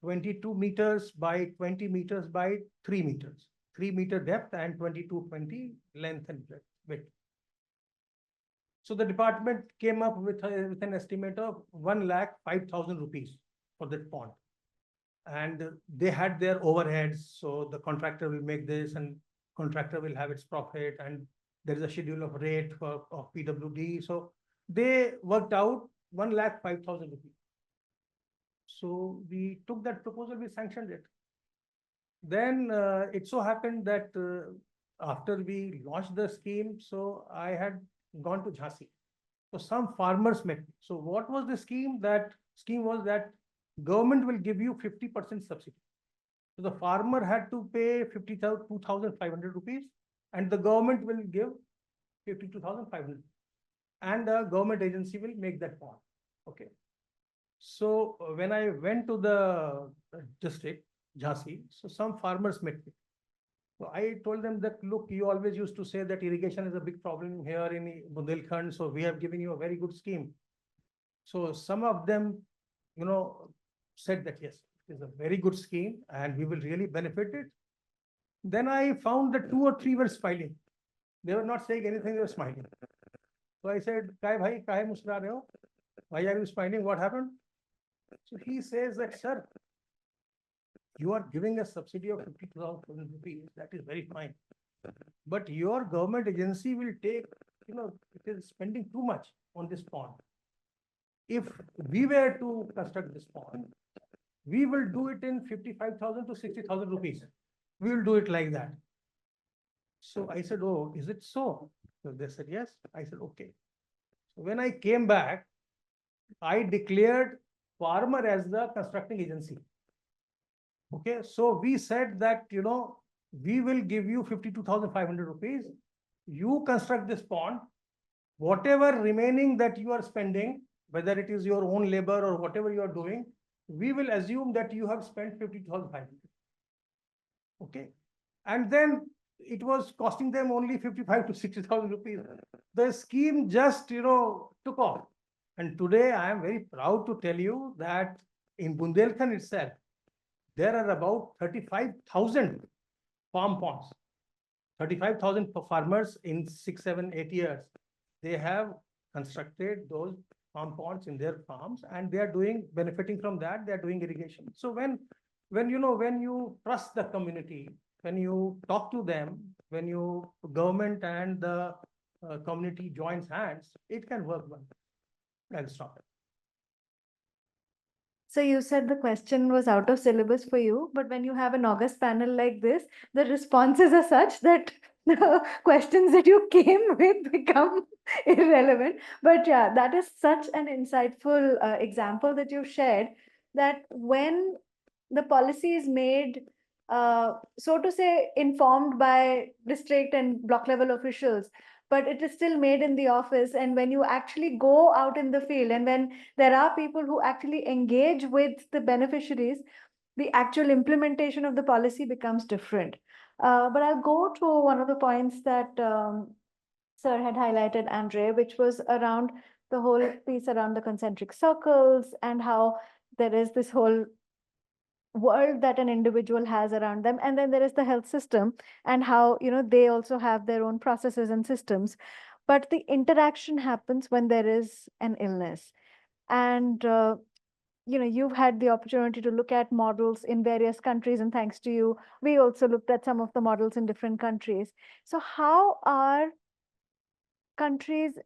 22 meters by 20 meters by 3 meters, 3-meter depth and 20 length and width. So the department came up with an estimate of 1,05,000 rupees for that pond. And they had their overheads. So the contractor will make this, and contractor will have its profit, and there is a schedule of rate of PWD. So they worked out 1,05,000 rupees. So we took that proposal, we sanctioned it. Then it so happened that after we launched the scheme, so I had gone to Jhansi. So some farmers met me. So what was the scheme? That scheme was that government will give you 50% subsidy. So the farmer had to pay 2,500 rupees, and the government will give 52,500, and the government agency will make that pond. Okay. So when I went to the district, Jhansi, so some farmers met me. So I told them that, look, you always used to say that irrigation is a big problem here in Bundelkhand, so we have given you a very good scheme. So some of them, said that yes, it is a very good scheme and we will really benefit it. Then I found that 2 or 3 were smiling. They were not saying anything, they were smiling. So I said, Kai bhai, kahe musra rahe ho? Why are you smiling? What happened? So he says that, sir, you are giving a subsidy of 50,000 rupees. That is very fine. But your government agency will take, it is spending too much on this pond. If we were to construct this pond, we will do it in 55,000 to 60,000 rupees. We will do it like that. So I said, oh, is it so? So they said, yes. I said, okay. So when I came back, I declared farmer as the constructing agency. Okay, so we said that, we will give you 52,500 rupees. You construct this pond. Whatever remaining that you are spending, whether it is your own labor or whatever you are doing, we will assume that you have spent 52,500. Okay. And then it was costing them only 55 to 60,000 rupees. The scheme just, took off. And today I am very proud to tell you that in Bundelkhand itself, there are about 35,000 farm ponds. 35,000 farmers in 6, 7, 8 years. They have constructed those farm ponds in their farms, and they are benefiting from that. They are doing irrigation. So when you trust the community, when you talk to them, when you government and the community joins hands, it can work well. I'll stop. So you said the question was out of syllabus for you, but when you have an August panel like this, the responses are such that the questions that you came with become irrelevant. But yeah, that is such an insightful example that you shared, that when the policy is made, so to say, informed by district and block level officials, but it is still made in the office. And when you actually go out in the field, and when there are people who actually engage with the beneficiaries, the actual implementation of the policy becomes different. But I'll go to one of the points that Sir had highlighted, Andre, which was around the whole piece around the concentric circles and how there is this whole world that an individual has around them, and then there is the health system, and how they also have their own processes and systems, but the interaction happens when there is an illness. And you've had the opportunity to look at models in various countries, and thanks to you, we also looked at some of the models in different countries. So how are countries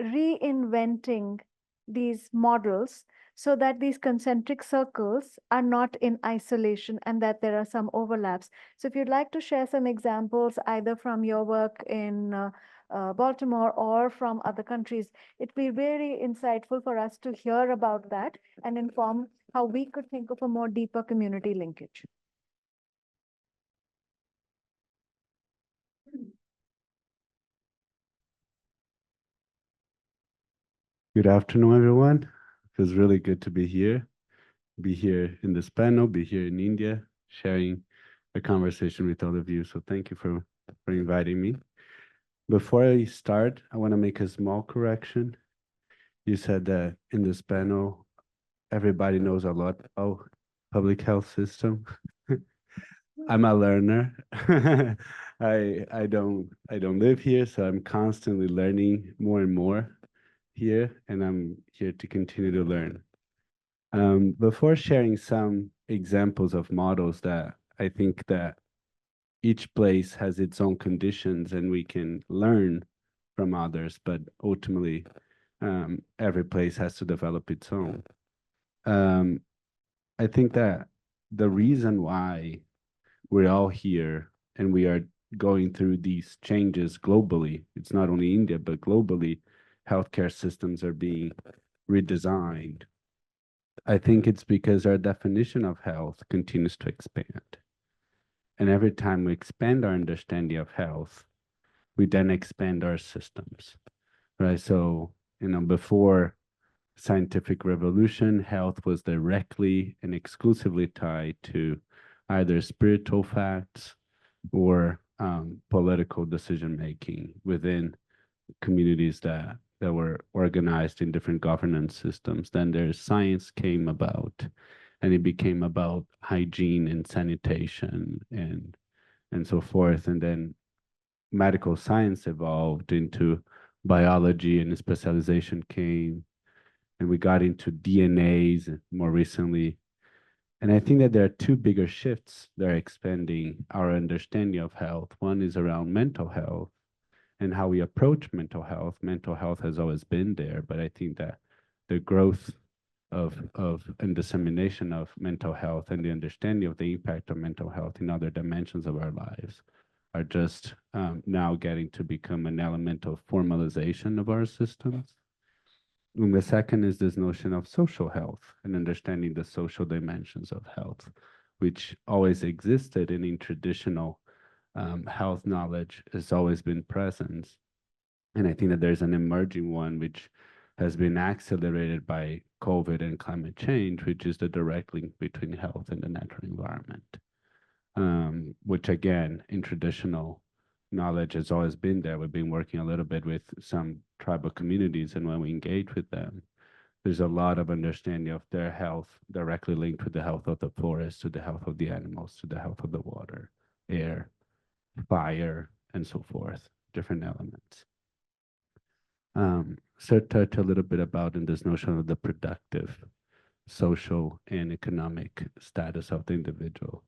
reinventing these models so that these concentric circles are not in isolation and that there are some overlaps? So if you'd like to share some examples, either from your work in Baltimore or from other countries, it'd be very insightful for us to hear about that and inform how we could think of a more deeper community linkage. Good afternoon, everyone. Feels really good to be here in this panel, be here in India, sharing a conversation with all of you. So thank you for inviting me. Before I start, I want to make a small correction. You said that in this panel, everybody knows a lot about public health system. I'm a learner. I don't live here, so I'm constantly learning more and more here, and I'm here to continue to learn. Before sharing some examples of models that I think that each place has its own conditions and we can learn from others, but ultimately every place has to develop its own. I think that the reason why we're all here and we are going through these changes globally, it's not only India, but globally, healthcare systems are being redesigned. I think it's because our definition of health continues to expand. And every time we expand our understanding of health, we then expand our systems, right? So, before scientific revolution, health was directly and exclusively tied to either spiritual facts or political decision-making within communities that were organized in different governance systems. Then there's science came about, and it became about hygiene and sanitation and so forth. And then medical science evolved into biology, and specialization came, and we got into DNAs more recently. And I think that there are two bigger shifts that are expanding our understanding of health. One is around mental health and how we approach mental health. Mental health has always been there, but I think that the growth of and dissemination of mental health and the understanding of the impact of mental health in other dimensions of our lives are just now getting to become an element of formalization of our systems. And the second is this notion of social health and understanding the social dimensions of health, which always existed in traditional health knowledge, has always been present. And I think that there's an emerging one which has been accelerated by COVID and climate change, which is the direct link between health and the natural environment, which again, in traditional knowledge has always been there. We've been working a little bit with some tribal communities, and when we engage with them, there's a lot of understanding of their health directly linked to the health of the forest, to the health of the animals, to the health of the water, air, fire, and so forth, different elements. So touch a little bit about in this notion of the productive, social, and economic status of the individual.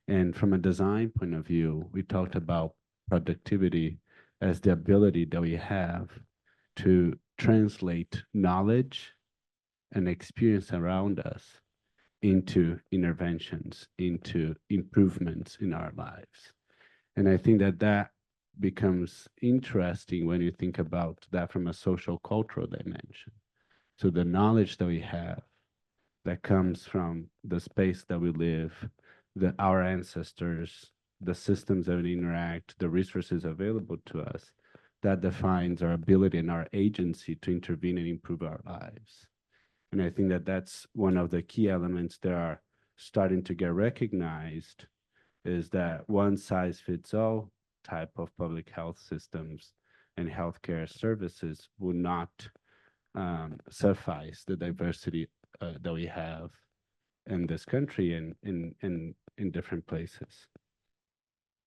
And from a design point of view, we talked about productivity as the ability that we have to translate knowledge and experience around us into interventions, into improvements in our lives. And I think that becomes interesting when you think about that from a social cultural dimension. So the knowledge that we have that comes from the space that we live, our ancestors, the systems that we interact, the resources available to us, that defines our ability and our agency to intervene and improve our lives. And I think that that's one of the key elements that are starting to get recognized, is that one size fits all type of public health systems and healthcare services will not suffice the diversity that we have in this country and in different places.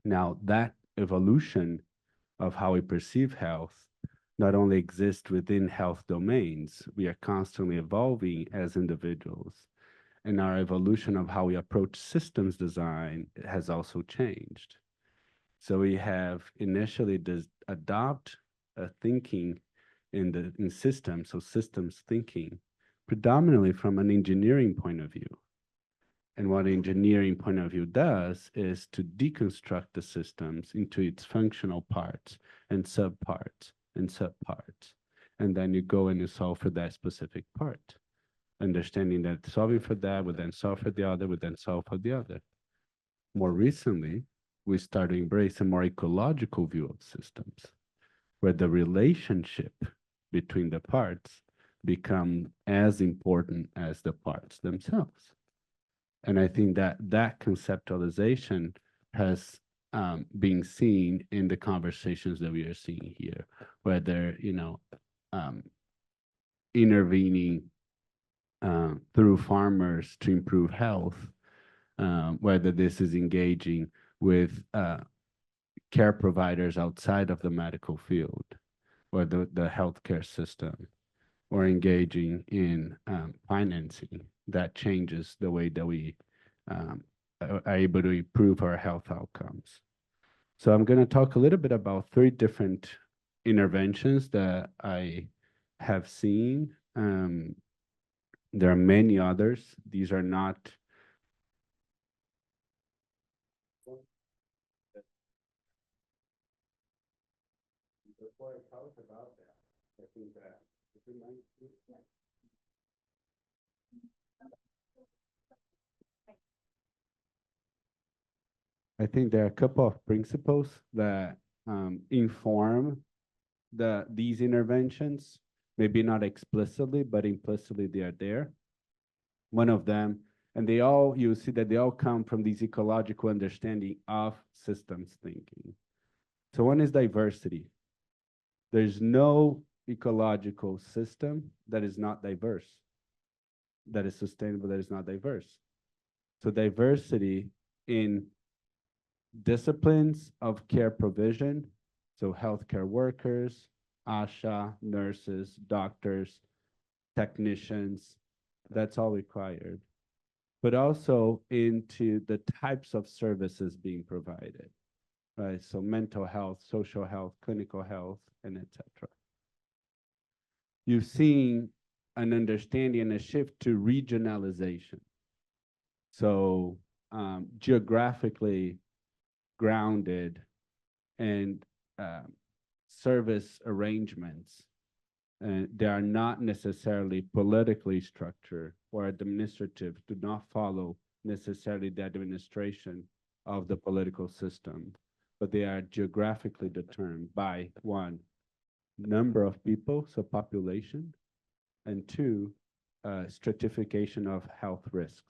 Now, that evolution of how we perceive health not only exists within health domains, we are constantly evolving as individuals. And our evolution of how we approach systems design has also changed. So we have initially adopt a thinking in systems, so systems thinking, predominantly from an engineering point of view. And what engineering point of view does is to deconstruct the systems into its functional parts and subparts and subparts. And then you go and you solve for that specific part, understanding that solving for that would then solve for the other, would then solve for the other. More recently, we start to embrace a more ecological view of systems, where the relationship between the parts become as important as the parts themselves. And I think that that conceptualization has been seen in the conversations that we are seeing here, whether, intervening through farmers to improve health, whether this is engaging with care providers outside of the medical field or the healthcare system, or engaging in financing that changes the way that we are able to improve our health outcomes. So I'm going to talk a little bit about 3 different interventions that I have seen. There are many others. These are not before I talk about that, I think that I think there are a couple of principles that inform these interventions, maybe not explicitly, but implicitly they are there. One of them, and you see that they all come from this ecological understanding of systems thinking. So one is diversity. There's no ecological system that is not diverse, that is sustainable, that is not diverse. So diversity in disciplines of care provision, so healthcare workers, ASHA, nurses, doctors, technicians, that's all required. But also into the types of services being provided, right? So mental health, social health, clinical health, and etc. You've seen an understanding and a shift to regionalization. So geographically grounded and service arrangements, they are not necessarily politically structured or administrative, do not follow necessarily the administration of the political system, but they are geographically determined by 1, number of people, so population, and 2, stratification of health risks.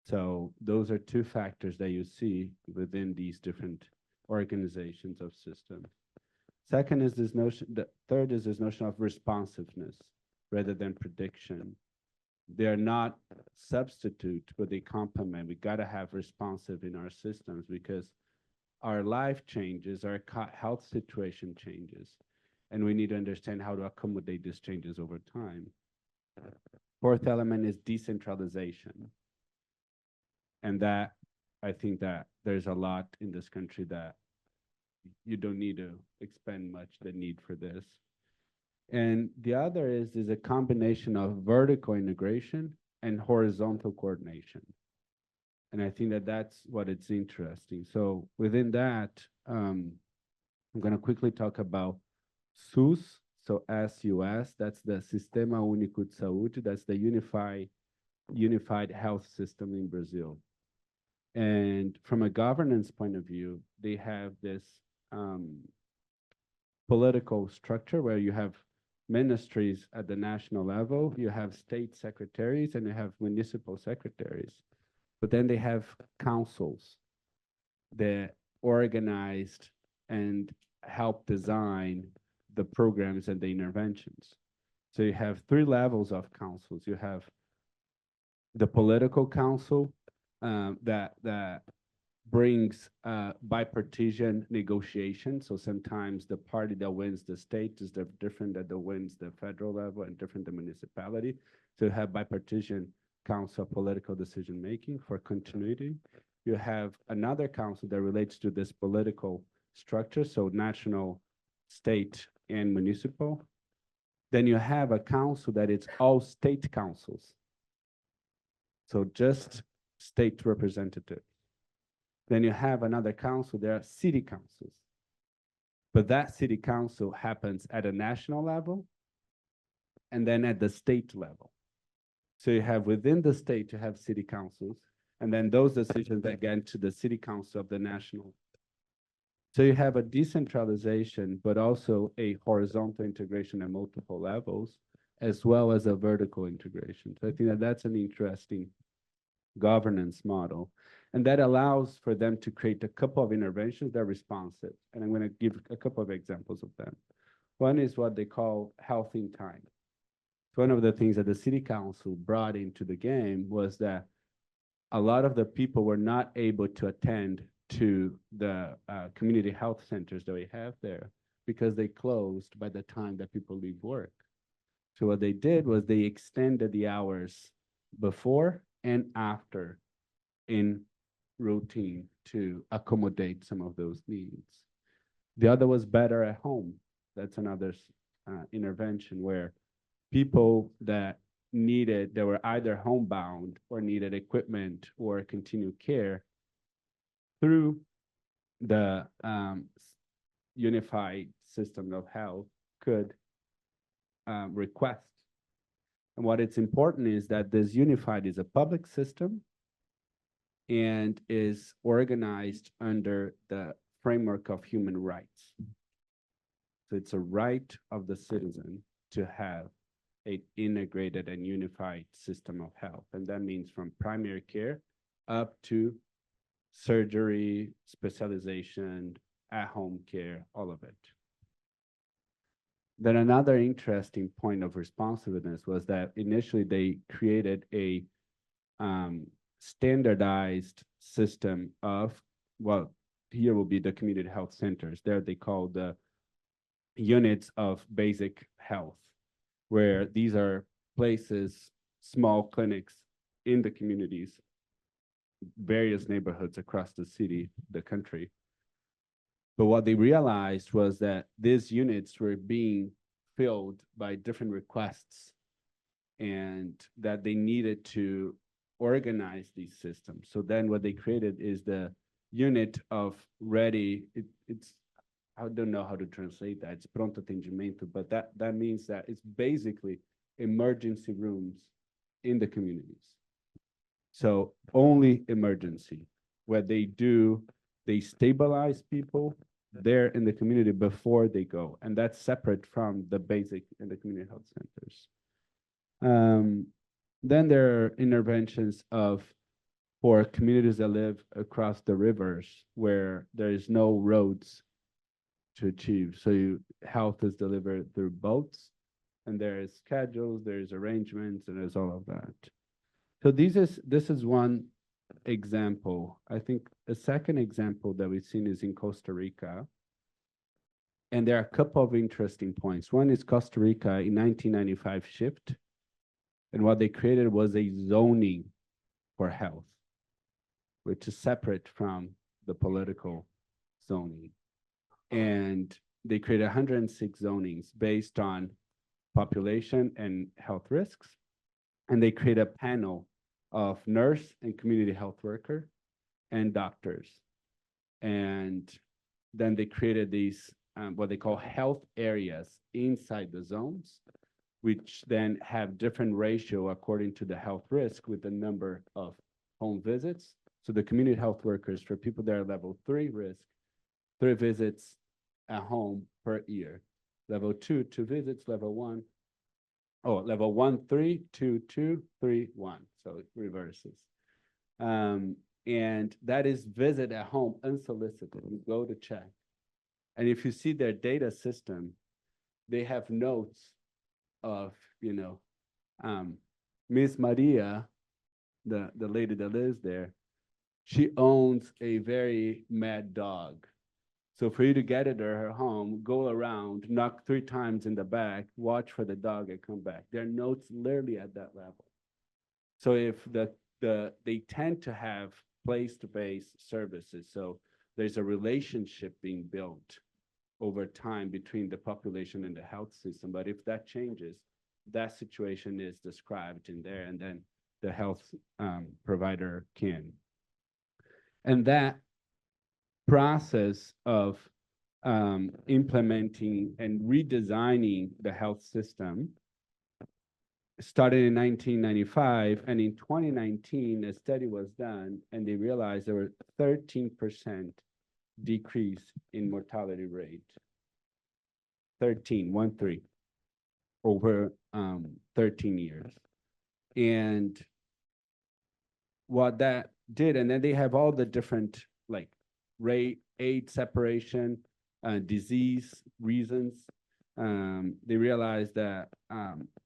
So those are 2 factors that you see within these different organizations of systems. Second is this notion, the third is this notion of responsiveness rather than prediction. They are not substitute, but they complement. We got to have responsive in our systems because our life changes, our health situation changes, and we need to understand how to accommodate these changes over time. Fourth element is decentralization. And that, I think that there's a lot in this country that you don't need to expend much the need for this. And the other is a combination of vertical integration and horizontal coordination. And I think that that's what it's interesting. So within that, I'm going to quickly talk about SUS. So SUS, that's the Sistema Único de Saúde. That's the unified health system in Brazil. And from a governance point of view, they have this political structure where you have ministries at the national level, you have state secretaries, and you have municipal secretaries. But then they have councils that organized and help design the programs and the interventions. So you have three levels of councils. You have the political council that brings bipartisan negotiation. So sometimes the party that wins the state is different that wins the federal level and different the municipality. So you have bipartisan council of political decision making for continuity. You have another council that relates to this political structure, so national, state, and municipal. Then you have a council that it's all state councils. So just state representatives. Then you have another council, there are city councils. But that city council happens at a national level and then at the state level. So you have within the state, you have city councils, and then those decisions that get into the city council of the national. So you have a decentralization, but also a horizontal integration at multiple levels, as well as a vertical integration. So I think that that's an interesting governance model. And that allows for them to create a couple of interventions that are responsive. And I'm going to give a couple of examples of them. One is what they call health in time. So one of the things that the city council brought into the game was that a lot of the people were not able to attend to the community health centers that we have there because they closed by the time that people leave work. So what they did was they extended the hours before and after in routine to accommodate some of those needs. The other was better at home. That's another intervention where people that were either homebound or needed equipment or continued care through the unified system of health could request. And what it's important is that this unified is a public system and is organized under the framework of human rights. So it's a right of the citizen to have an integrated and unified system of health. And that means from primary care up to surgery, specialization, at-home care, all of it. Then another interesting point of responsiveness was that initially they created a standardized system of, well, here will be the community health centers. There they call the units of basic health, where these are places, small clinics in the communities, various neighborhoods across the city, the country. But what they realized was that these units were being filled by different requests and that they needed to organize these systems. So then what they created is the unit of ready, it's, I don't know how to translate that, it's pronto atendimento, but that means that it's basically emergency rooms in the communities. So only emergency, where they stabilize people there in the community before they go. And that's separate from the basic in the community health centers. Then there are interventions for communities that live across the rivers where there is no roads to achieve. So health is delivered through boats, and there is schedules, there's arrangements, and there's all of that. So this is one example. I think a second example that we've seen is in Costa Rica. And there are a couple of interesting points. One is Costa Rica in 1995 shift. And what they created was a zoning for health, which is separate from the political zoning. And they created 106 zonings based on population and health risks. And they create a panel of nurse and community health worker and doctors. And then they created these what they call health areas inside the zones, which then have different ratio according to the health risk with the number of home visits. So the community health workers, for people that are level 3 risk, 3 visits at home per year. Level 2, 2 visits. Level 1, level 1, 3, 2, 2, 3, 1. So it reverses. And that is visit at home unsolicited. You go to check. And if you see their data system, they have notes of, Miss Maria, the lady that lives there, she owns a very mad dog. So for you to get it to her home, go around, knock 3 times in the back, watch for the dog and come back. There are notes literally at that level. So if they tend to have place-to-base services, so there's a relationship being built over time between the population and the health system. But if that changes, that situation is described in there, and then the health provider can. And that process of implementing and redesigning the health system started in 1995, and in 2019, a study was done, and they realized there were 13% decrease in mortality rate. 13, over 13 years. And what that did, and then they have all the different like rate, age separation, disease reasons. They realized that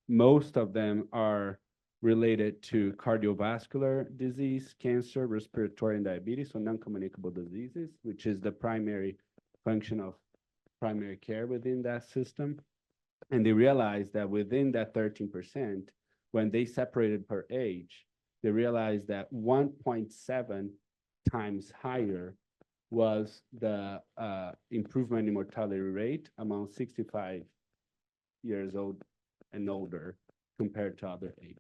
most of them are related to cardiovascular disease, cancer, respiratory, and diabetes, so non-communicable diseases, which is the primary function of primary care within that system. And they realized that within that 13%, when they separated per age, they realized that 1.7 times higher was the improvement in mortality rate among 65 years old and older compared to other ages.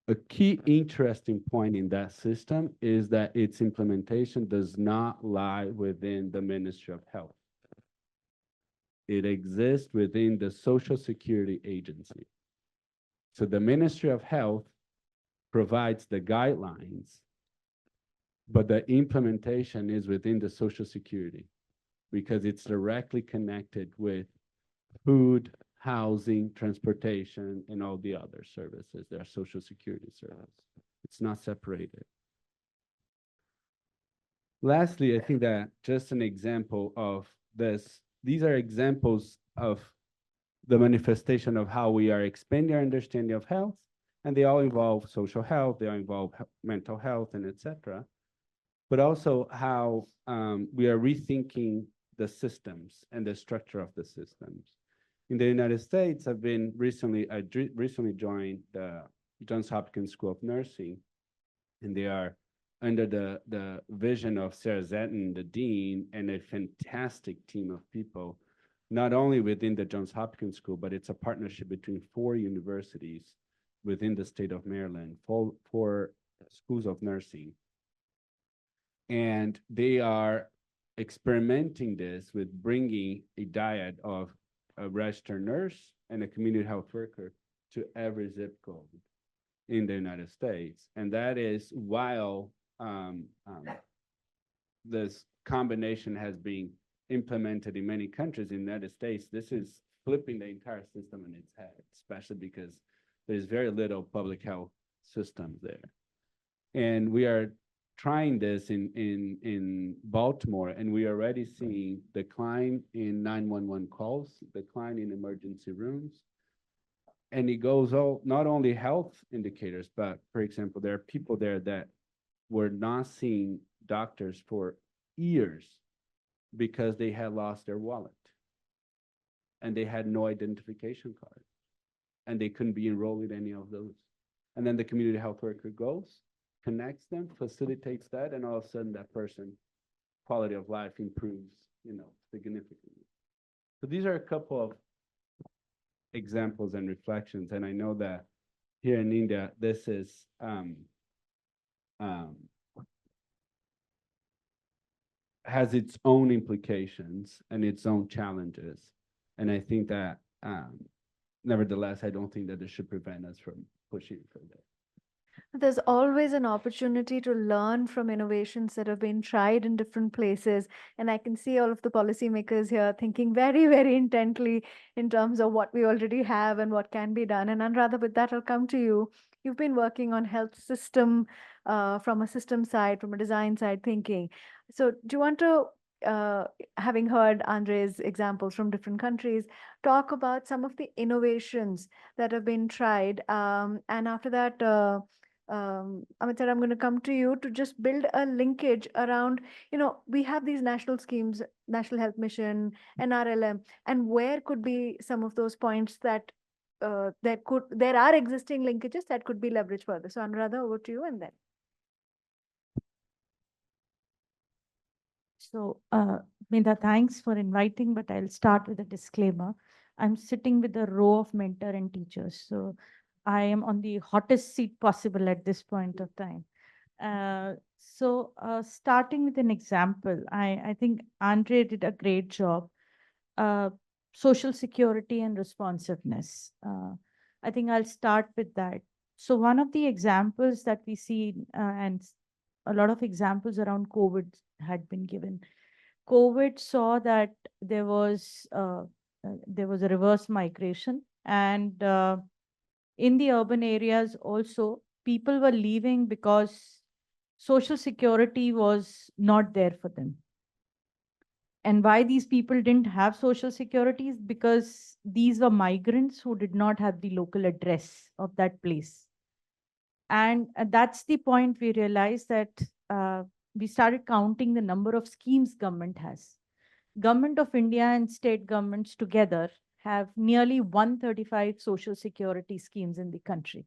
A key interesting point in that system is that its implementation does not lie within the Ministry of Health. It exists within the Social Security Agency. So the Ministry of Health provides the guidelines, but the implementation is within the Social Security because it's directly connected with food, housing, transportation, and all the other services. They are Social Security services. It's not separated. Lastly, I think that just an example of this, these are examples of the manifestation of how we are expanding our understanding of health, and they all involve social health, they all involve mental health, and etc. But also how we are rethinking the systems and the structure of the systems. In the United States, I recently joined the Johns Hopkins School of Nursing, and they are under the vision of Sarah Zetton, the dean, and a fantastic team of people, not only within the Johns Hopkins School, but it's a partnership between 4 universities within the state of Maryland, 4 schools of nursing. And they are experimenting this with bringing a dyad of a registered nurse and a community health worker to every zip code in the United States. And that is while this combination has been implemented in many countries in the United States, this is flipping the entire system on its head, especially because there's very little public health systems there. And we are trying this in Baltimore, and we are already seeing decline in 911 calls, decline in emergency rooms. And it goes all, not only health indicators, but for example, there are people there that were not seeing doctors for years because they had lost their wallet and they had no identification card and they couldn't be enrolled in any of those. And then the community health worker goes, connects them, facilitates that, and all of a sudden that person quality of life improves, significantly. So these are a couple of examples and reflections, and I know that here in India, this is has its own implications and its own challenges. And I think that, nevertheless, I don't think that it should prevent us from pushing further. There's always an opportunity to learn from innovations that have been tried in different places. And I can see all of the policymakers here thinking very, very intently in terms of what we already have and what can be done. And Anuradha, with that, I'll come to you. You've been working on health system from a system side, from a design side thinking. So do you want to, having heard Andre's examples from different countries, talk about some of the innovations that have been tried? And after that, Amit sir, I'm going to come to you to just build a linkage around, we have these national schemes, National Health Mission, NRLM, and where could be some of those points that there are existing linkages that could be leveraged further. So Anuradha, over to you and then. So, Minda, thanks for inviting, but I'll start with a disclaimer. I'm sitting with a row of mentor and teachers. So I am on the hottest seat possible at this point of time. Starting with an example, I think Andre did a great job. Social security and responsiveness. I think I'll start with that. So one of the examples that we see, and a lot of examples around COVID had been given. COVID saw that there was a reverse migration, and in the urban areas also, people were leaving because social security was not there for them. And why these people didn't have social security is because these were migrants who did not have the local address of that place. And that's the point we realized that we started counting the number of schemes government has. Government of India and state governments together have nearly 135 social security schemes in the country.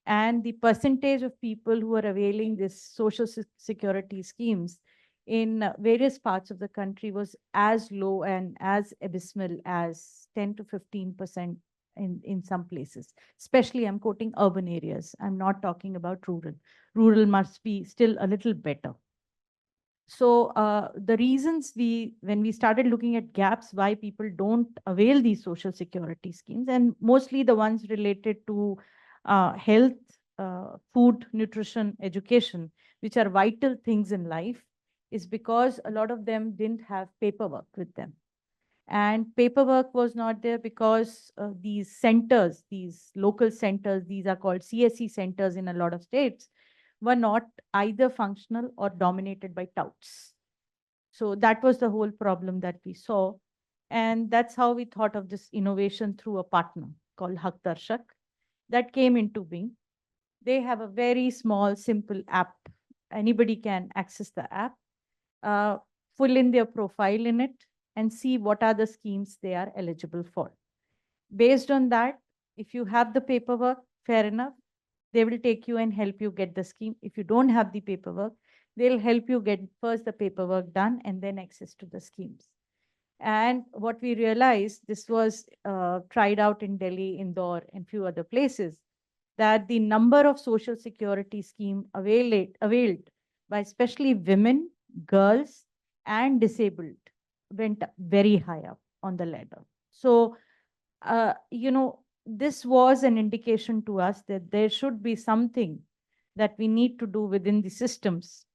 And the percentage of people who are availing this social security schemes in various parts of the country was as low and as abysmal as 10 to 15% in some places. Especially, I'm quoting urban areas. I'm not talking about rural. Rural must be still a little better. So the reasons when we started looking at gaps, why people don't avail these social security schemes, and mostly the ones related to health, food, nutrition, education, which are vital things in life, is because a lot of them didn't have paperwork with them. And paperwork was not there because these centers, these local centers, these are called CSC centers in a lot of states, were not either functional or dominated by touts. So that was the whole problem that we saw. And that's how we thought of this innovation through a partner called Haq Darshak that came into being. They have a very small, simple app. Anybody can access the app, fill in their profile in it, and see what are the schemes they are eligible for. Based on that, if you have the paperwork, fair enough, they will take you and help you get the scheme. If you don't have the paperwork, they'll help you get first the paperwork done and then access to the schemes. And what we realized, this was tried out in Delhi, Indore, and few other places, that the number of social security scheme availed by especially women, girls, and disabled went very high up on the ladder. So, this was an indication to us that there should be something that we need to do within the systems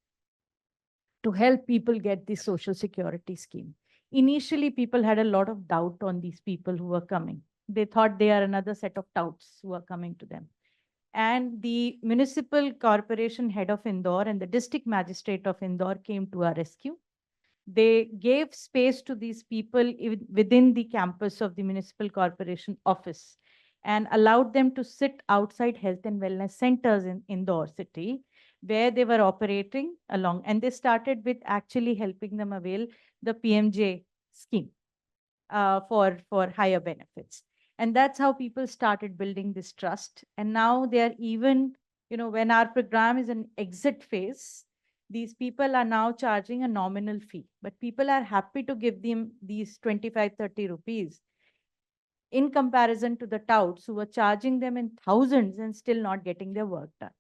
to help people get the social security scheme. Initially, people had a lot of doubt on these people who were coming. They thought they are another set of touts who are coming to them. And the municipal corporation head of Indore and the district magistrate of Indore came to our rescue. They gave space to these people within the campus of the municipal corporation office and allowed them to sit outside health and wellness centers in Indore city, where they were operating along. And they started with actually helping them avail the PMJ scheme for higher benefits. And that's how people started building this trust. And now they are even, when our program is an exit phase, these people are now charging a nominal fee, but people are happy to give them these 25, 30 rupees in comparison to the touts who were charging them in thousands and still not getting their work done.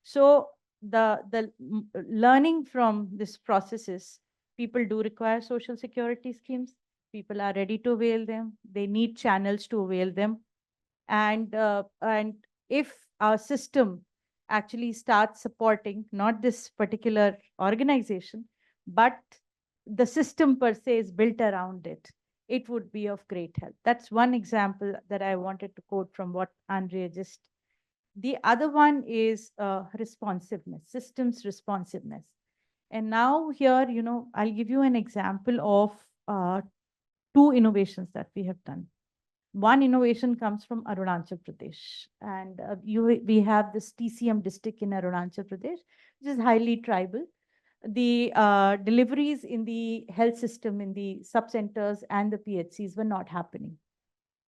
So the learning from this process is people do require social security schemes. People are ready to avail them. They need channels to avail them. And if our system actually starts supporting not this particular organization, but the system per se is built around it, it would be of great help. That's one example that I wanted to quote from what Andrea just. The other one is responsiveness, systems responsiveness. And now here, I'll give you an example of two innovations that we have done. One innovation comes from Arunachal Pradesh, and we have this TCM district in Arunachal Pradesh, which is highly tribal. The deliveries in the health system, in the sub-centers and the PHCs were not happening.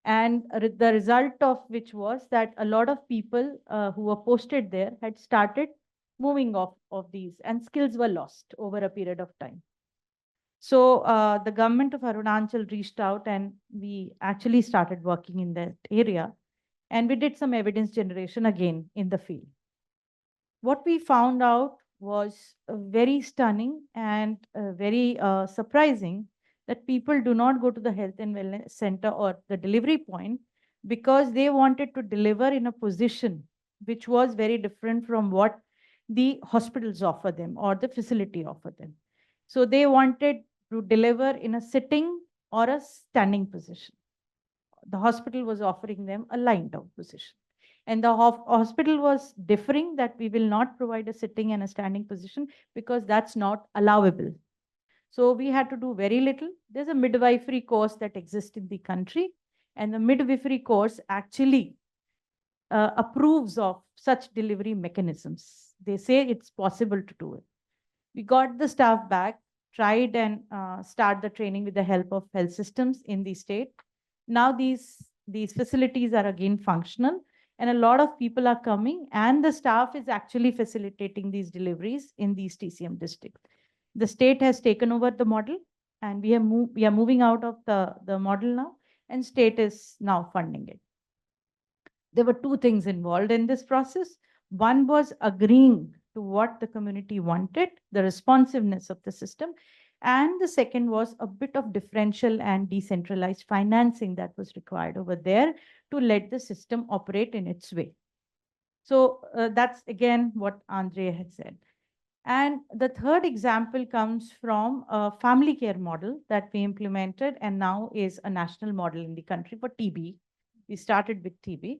And the result of which was that a lot of people who were posted there had started moving off of these, and skills were lost over a period of time. So the government of Arunachal reached out, and we actually started working in that area. And we did some evidence generation again in the field. What we found out was very stunning and very surprising, that people do not go to the health and wellness center or the delivery point because they wanted to deliver in a position which was very different from what the hospitals offer them or the facility offer them. So they wanted to deliver in a sitting or a standing position. The hospital was offering them a lying down position. And the hospital was differing that we will not provide a sitting and a standing position because that's not allowable. So we had to do very little. There's a midwifery course that exists in the country, and the midwifery course actually approves of such delivery mechanisms. They say it's possible to do it. We got the staff back, tried and start the training with the help of health systems in the state. Now these facilities are again functional, and a lot of people are coming, and the staff is actually facilitating these deliveries in these TCM districts. The state has taken over the model, and we are moving out of the model now, and state is now funding it. There were two things involved in this process. One was agreeing to what the community wanted, the responsiveness of the system. And the second was a bit of differential and decentralized financing that was required over there to let the system operate in its way. So that's again what Andrea had said. And the third example comes from a family care model that we implemented and now is a national model in the country for TB. We started with TB.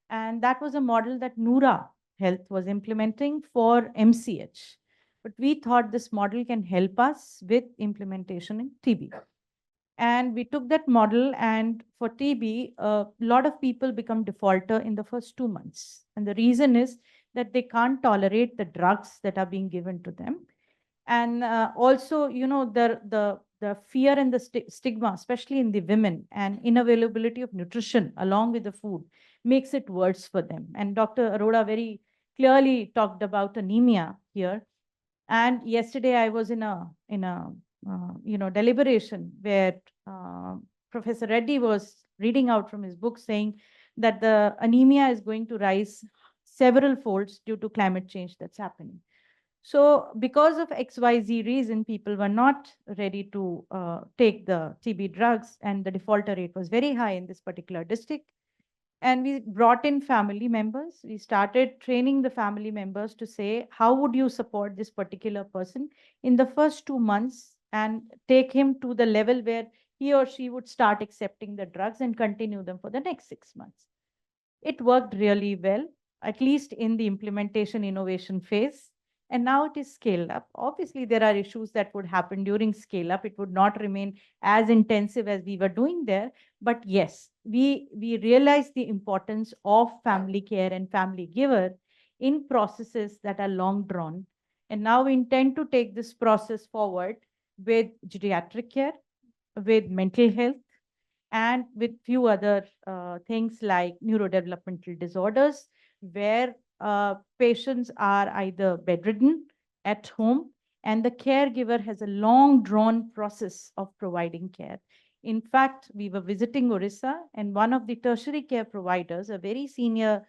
And that was a model that Noora Health was implementing for MCH. But we thought this model can help us with implementation in TB. And we took that model, and for TB, a lot of people become defaulter in the first 2 months. And the reason is that they can't tolerate the drugs that are being given to them. And also, the fear and the stigma, especially in the women, and unavailability of nutrition along with the food makes it worse for them. And Dr. Arora very clearly talked about anemia here. And yesterday I was in a deliberation where Professor Reddy was reading out from his book saying that the anemia is going to rise several folds due to climate change that's happening. So because of XYZ reason, people were not ready to take the TB drugs, and the defaulter rate was very high in this particular district. And we brought in family members. We started training the family members to say, how would you support this particular person in the first 2 months and take him to the level where he or she would start accepting the drugs and continue them for the next 6 months. It worked really well, at least in the implementation innovation phase. And now it is scaled up. Obviously, there are issues that would happen during scale up. It would not remain as intensive as we were doing there. But yes, we realize the importance of family care and family giver in processes that are long drawn. And now we intend to take this process forward with geriatric care, with mental health, and with few other things like neurodevelopmental disorders, where patients are either bedridden at home, and the caregiver has a long drawn process of providing care. In fact, we were visiting Orissa, and one of the tertiary care providers, a very senior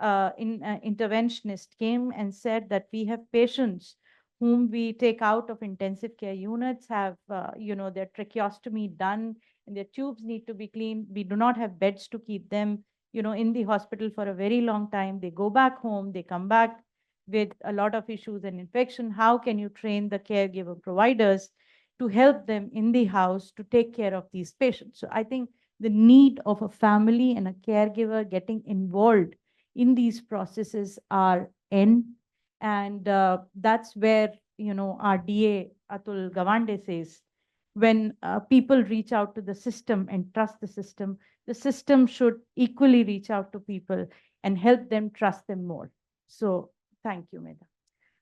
interventionist, came and said that we have patients whom we take out of intensive care units have, their tracheostomy done and their tubes need to be cleaned. We do not have beds to keep them, in the hospital for a very long time. They go back home, they come back with a lot of issues and infection. How can you train the caregiver providers to help them in the house to take care of these patients? So I think the need of a family and a caregiver getting involved in these processes are in. And that's where, our DA, Atul Gawande, says, when people reach out to the system and trust the system should equally reach out to people and help them trust them more. So thank you, Medha.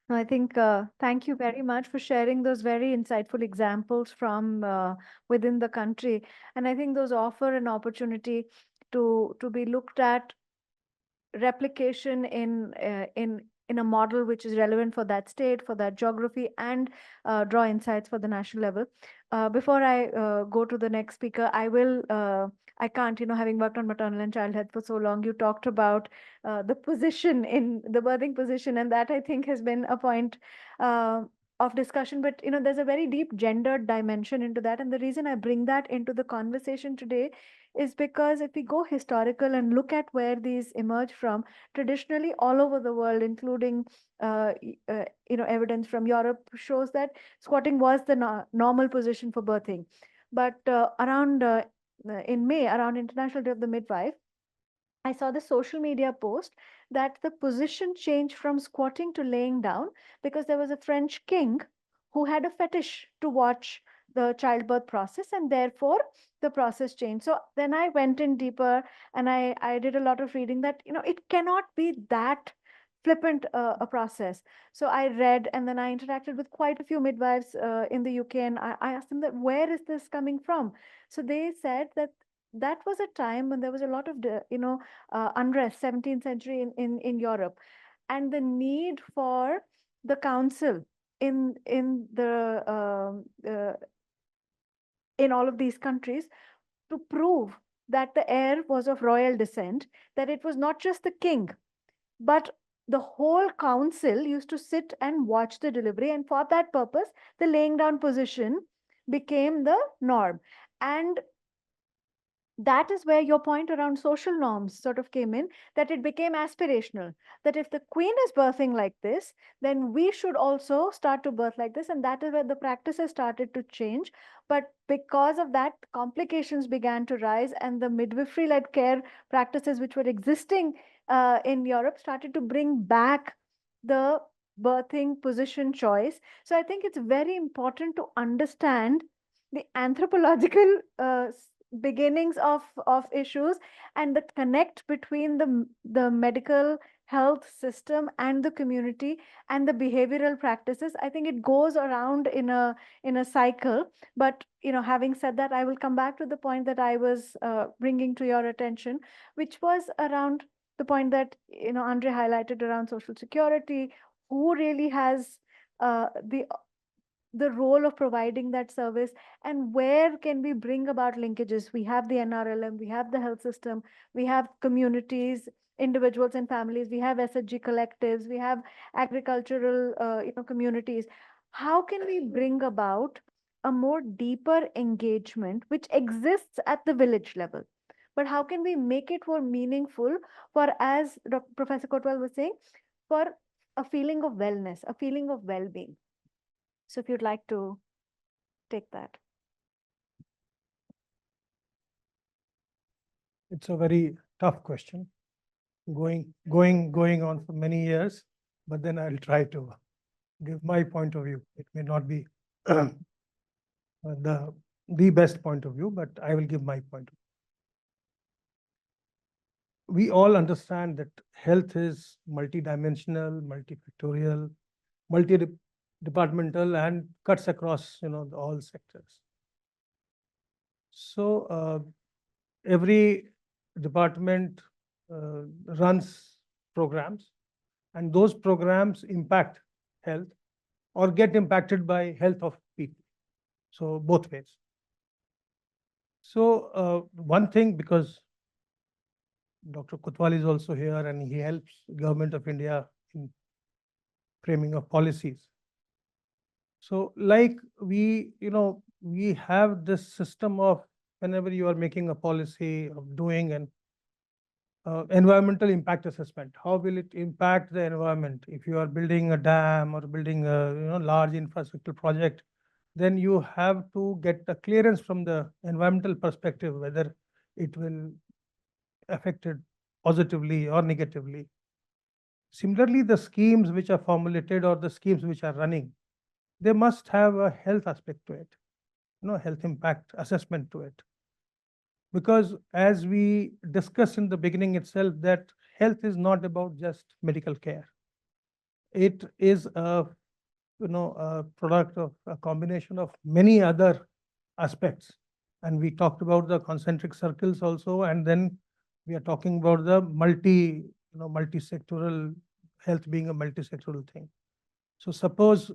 No, I think, thank you very much for sharing those very insightful examples from within the country. And I think those offer an opportunity to be looked at replication in a model which is relevant for that state, for that geography, and draw insights for the national level. Before I go to the next speaker, I can't, having worked on maternal and child health for so long, you talked about the position in the birthing position, and that I think has been a point of discussion. But there's a very deep gendered dimension into that, and the reason I bring that into the conversation today is because if we go historical and look at where these emerge from, traditionally all over the world, including evidence from Europe, shows that squatting was the normal position for birthing. But around in May, around International Day of the Midwife, I saw the social media post that the position changed from squatting to laying down because there was a French king who had a fetish to watch the childbirth process, and therefore the process changed. So then I went in deeper and I did a lot of reading that, it cannot be that flippant a process. So I read, and then I interacted with quite a few midwives in the UK, and I asked them that, where is this coming from? So they said that that was a time when there was a lot of unrest, 17th century in Europe, and the need for the council in all of these countries to prove that the heir was of royal descent, that it was not just the king, but the whole council used to sit and watch the delivery, and for that purpose the laying down position became the norm. And that is where your point around social norms sort of came in, that it became aspirational, that if the queen is birthing like this, then we should also start to birth like this. And that is where the practices started to change. But because of that, complications began to rise, and the midwifery-led care practices which were existing in Europe started to bring back the birthing position choice. So I think it's very important to understand the anthropological beginnings of issues and the connect between the medical health system and the community and the behavioral practices. I think it goes around in a cycle. But having said that, I will come back to the point that I was bringing to your attention, which was around the point that Andre highlighted around social security. Who really has the role of providing that service, and where can we bring about linkages? We have the NRLM, we have the health system, we have communities, individuals and families, we have SHG collectives, we have agricultural communities. How can we bring about a more deeper engagement which exists at the village level, but how can we make it more meaningful for, as Professor Kotwal was saying, for a feeling of wellness, a feeling of well-being? So if you'd like to take that. It's a very tough question, going on for many years, but then I'll try to give my point of view. It may not be the best point of view, but I will give my point of view. We all understand that health is multidimensional, multifactorial, multi-departmental, and cuts across all sectors. So every department runs programs, and those programs impact health or get impacted by health of people. So both ways. So one thing, because Dr. Kotwal is also here and he helps Government of India in framing of policies. So like we have this system of whenever you are making a policy of doing an environmental impact assessment, how will it impact the environment? If you are building a dam or building a large infrastructure project, then you have to get the clearance from the environmental perspective, whether it will affect it positively or negatively. Similarly, the schemes which are formulated or the schemes which are running, they must have a health aspect to it, health impact assessment to it. Because as we discussed in the beginning itself, that health is not about just medical care. It is a product of a combination of many other aspects. And we talked about the concentric circles also, and then we are talking about the multi-sectoral health being a multi-sectoral thing. So suppose,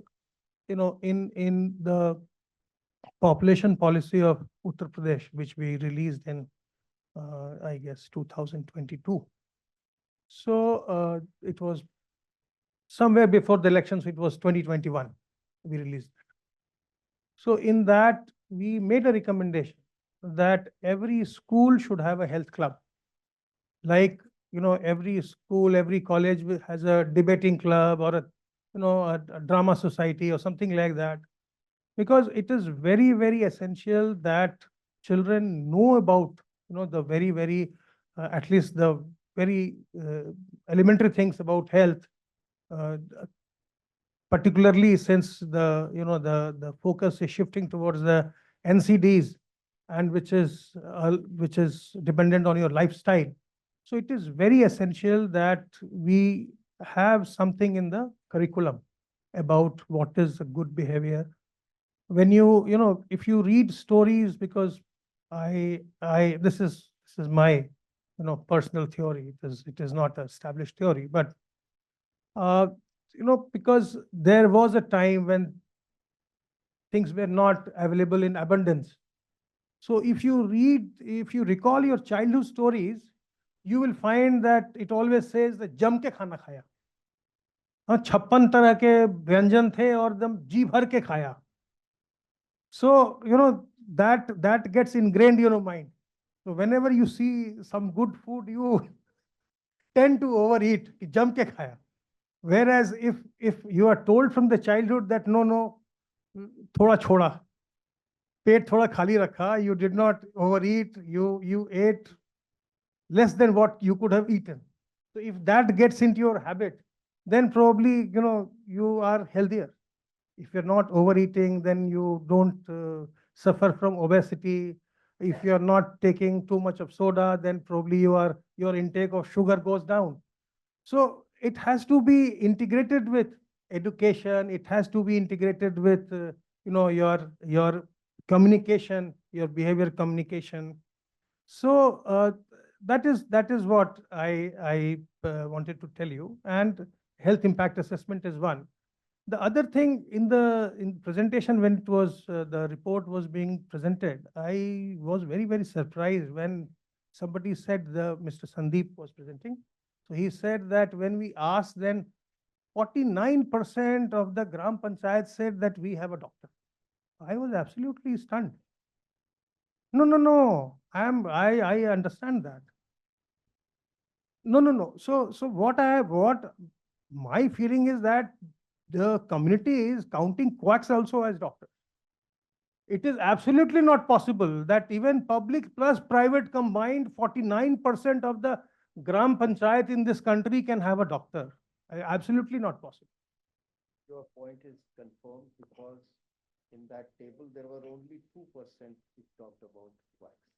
in the population policy of Uttar Pradesh, which we released in, I guess, 2022. So it was somewhere before the elections, it was 2021, we released that. So in that, we made a recommendation that every school should have a health club. Like, every school, every college has a debating club or a drama society or something like that. Because it is very, very essential that children know about, the very, very, at least the very elementary things about health, particularly since the focus is shifting towards the NCDs, and which is dependent on your lifestyle. So it is very essential that we have something in the curriculum about what is a good behavior. When if you read stories, because this is my personal theory, it is not an established theory, but because there was a time when things were not available in abundance. So if you recall your childhood stories, you will find that it always says that जम के खाना खाया, 56 तरह के व्यंजन थे और एकदम जी भर के खाया. So that gets ingrained in your mind. So whenever you see some good food, you tend to overeat, jam ke khaya. Whereas if you are told from the childhood that no, thoda choda, पेट थोड़ा खाली रखा, you did not overeat, you ate less than what you could have eaten. So if that gets into your habit, then probably you are healthier. If you're not overeating, then you don't suffer from obesity. If you're not taking too much of soda, then probably your intake of sugar goes down. So it has to be integrated with education. It has to be integrated with your communication, your behavior communication. So that is what I wanted to tell you. And health impact assessment is one. The other thing in presentation, when it was the report was being presented, I was very, very surprised when somebody said Mr. Sandeep was presenting. So he said that when we asked, then 49% of the Gram Panchayat said that we have a doctor. I was absolutely stunned. No. I understand that. No. So what my feeling is that the community is counting quacks also as doctors. It is absolutely not possible that even public plus private combined, 49% of the Gram Panchayat in this country can have a doctor. Absolutely not possible. Your point is confirmed because in that table, there were only 2% which talked about quacks.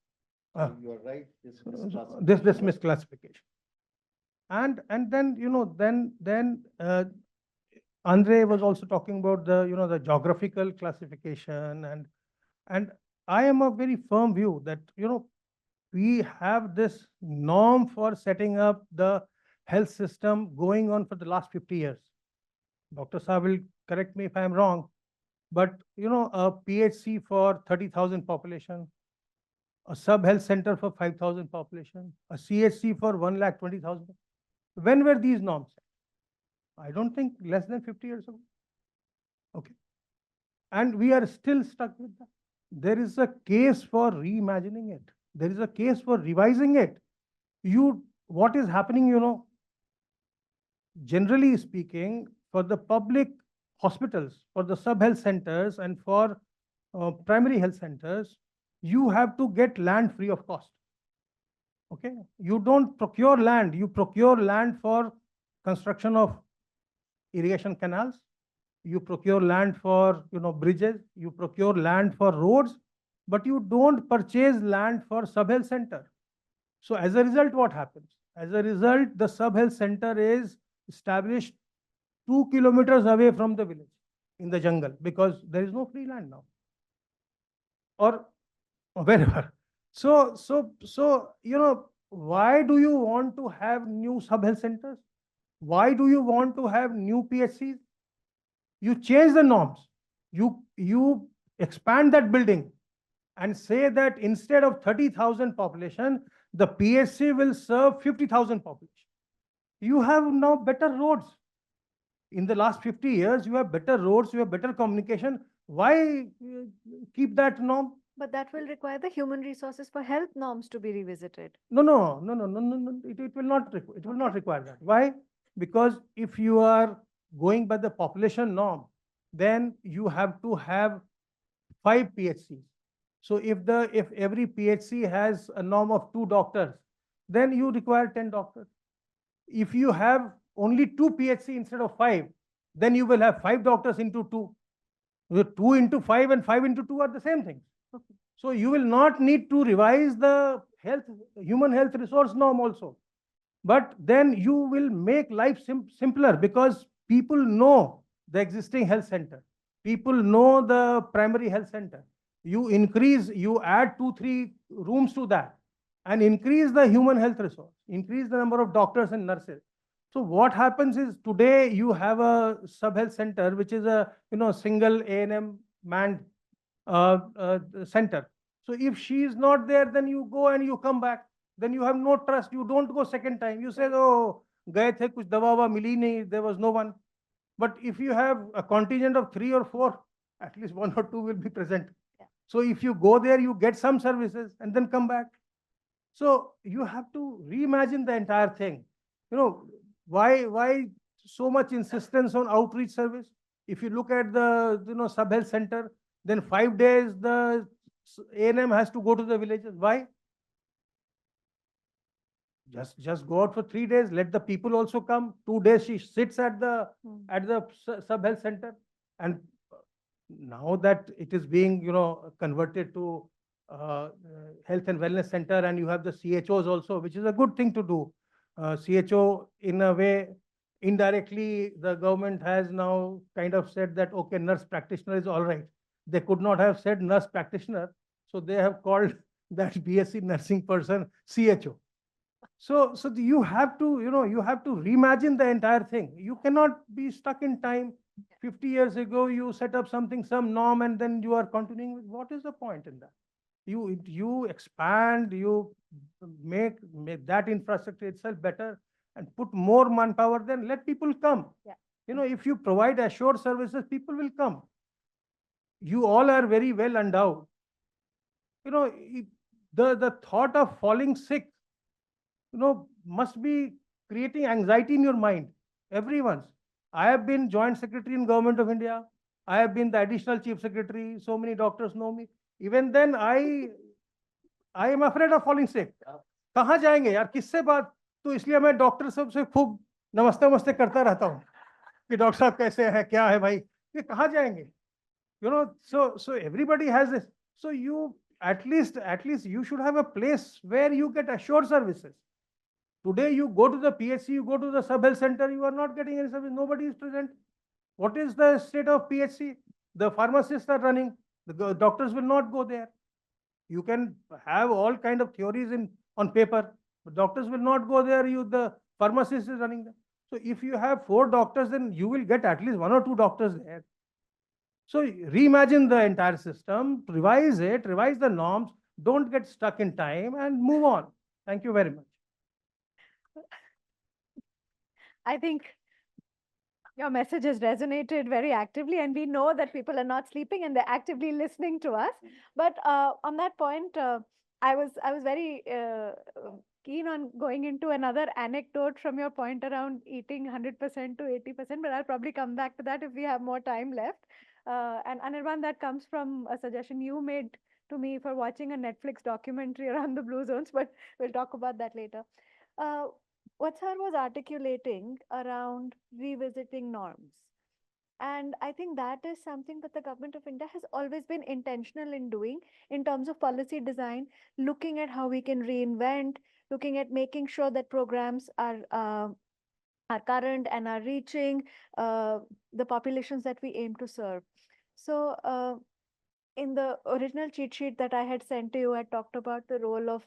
So you are right, this misclassification. This misclassification. And then Andre was also talking about the geographical classification, and I am of very firm view that we have this norm for setting up the health system going on for the last 50 years. Dr. Saab will correct me if I am wrong, but a PHC for 30,000 population, a sub health center for 5,000 population, a CHC for 1,20,000. When were these norms set? I don't think less than 50 years ago. Okay. And we are still stuck with that. There is a case for reimagining it. There is a case for revising it. What is happening, generally speaking, for the public hospitals, for the sub-health centers and for primary health centers, you have to get land free of cost. Okay, you don't procure land, you procure land for construction of irrigation canals, you procure land for bridges, you procure land for roads, but you don't purchase land for sub-health center. So as a result, what happens? As a result, the sub-health center is established 2 kilometers away from the village in the jungle because there is no free land now, or wherever. So, why do you want to have new sub-health centers? Why do you want to have new PHCs? You change the norms. You expand that building and say that instead of 30,000 population, the PHC will serve 50,000 population. You have now better roads. In the last 50 years, you have better roads, you have better communication. Why keep that norm? But that will require the human resources for health norms to be revisited. No. It will not. It will not require that. Why? Because if you are going by the population norm, then you have to have 5 PHCs. So if every PHC has a norm of 2 doctors, then you require 10 doctors. If you have only 2 PHC instead of 5, then you will have 5 doctors into 2. 2 into 5 and 5 into 2 are the same thing. Okay. So you will not need to revise the human health resource norm also. But then you will make life simpler because people know the existing health center. People know the primary health center. You add 2-3 rooms to that and increase the human health resource, increase the number of doctors and nurses. So what happens is today you have a sub-health center, which is a single A&M manned center. So if she is not there, then you go and you come back. Then you have no trust. You don't go second time. You say, oh, gaye the, kuch dawa wa mili nahi, there was no one. But if you have a contingent of 3 or 4, at least 1 or 2 will be present. Yeah. So if you go there, you get some services and then come back. So you have to reimagine the entire thing. Why so much insistence on outreach service? If you look at the sub-health center, then 5 days the A&M has to go to the villages. Why? Just go out for 3 days. Let the people also come. 2 days she sits at the sub-health center, and now that it is being converted to health and wellness center, and you have the CHOs also, which is a good thing to do. CHO, in a way, indirectly, the government has now kind of said that, okay, nurse practitioner is all right. They could not have said nurse practitioner, so they have called that BSc nursing person CHO. So you have to, you have to reimagine the entire thing. You cannot be stuck in time. 50 years ago, you set up something, some norm, and then you are continuing with. What is the point in that? You expand, you make that infrastructure itself better and put more manpower, then let people come. Yeah. If you provide assured services, people will come. You all are very well endowed. The thought of falling sick, must be creating anxiety in your mind. Everyone's. I have been joint secretary in Government of India. I have been the additional chief secretary. So many doctors know me. Even then, I am afraid of falling sick. कहाँ जाएंगे यार, किससे बात? तो इसलिए मैं doctor सबसे खूब नमस्ते नमस्ते करता रहता हूँ कि डॉक्टर साहब कैसे हैं, क्या है भाई, ये कहाँ जाएंगे? So everybody has this. So you at least you should have a place where you get assured services. Today you go to the PHC, you go to the sub-health center, you are not getting any service. Nobody is present. What is the state of PHC? The pharmacists are running. The doctors will not go there. You can have all kind of theories on paper, but doctors will not go there. The pharmacist is running there. So if you have 4 doctors, then you will get at least 1 or 2 doctors there. So reimagine the entire system, revise it, revise the norms, don't get stuck in time and move on. Thank you very much. I think Your message has resonated very actively, and we know that people are not sleeping and they're actively listening to us. But on that point, I was very keen on going into another anecdote from your point around eating 100% to 80%, but I'll probably come back to that if we have more time left. And Anirban, that comes from a suggestion you made to me for watching a Netflix documentary around the blue zones, but we'll talk about that later. Uh, what sir was articulating around revisiting norms. And I think that is something that the government of India has always been intentional in doing in terms of policy design, looking at how we can reinvent, looking at making sure that programs are current and are reaching the populations that we aim to serve. So in the original cheat sheet that I had sent to you, I talked about the role of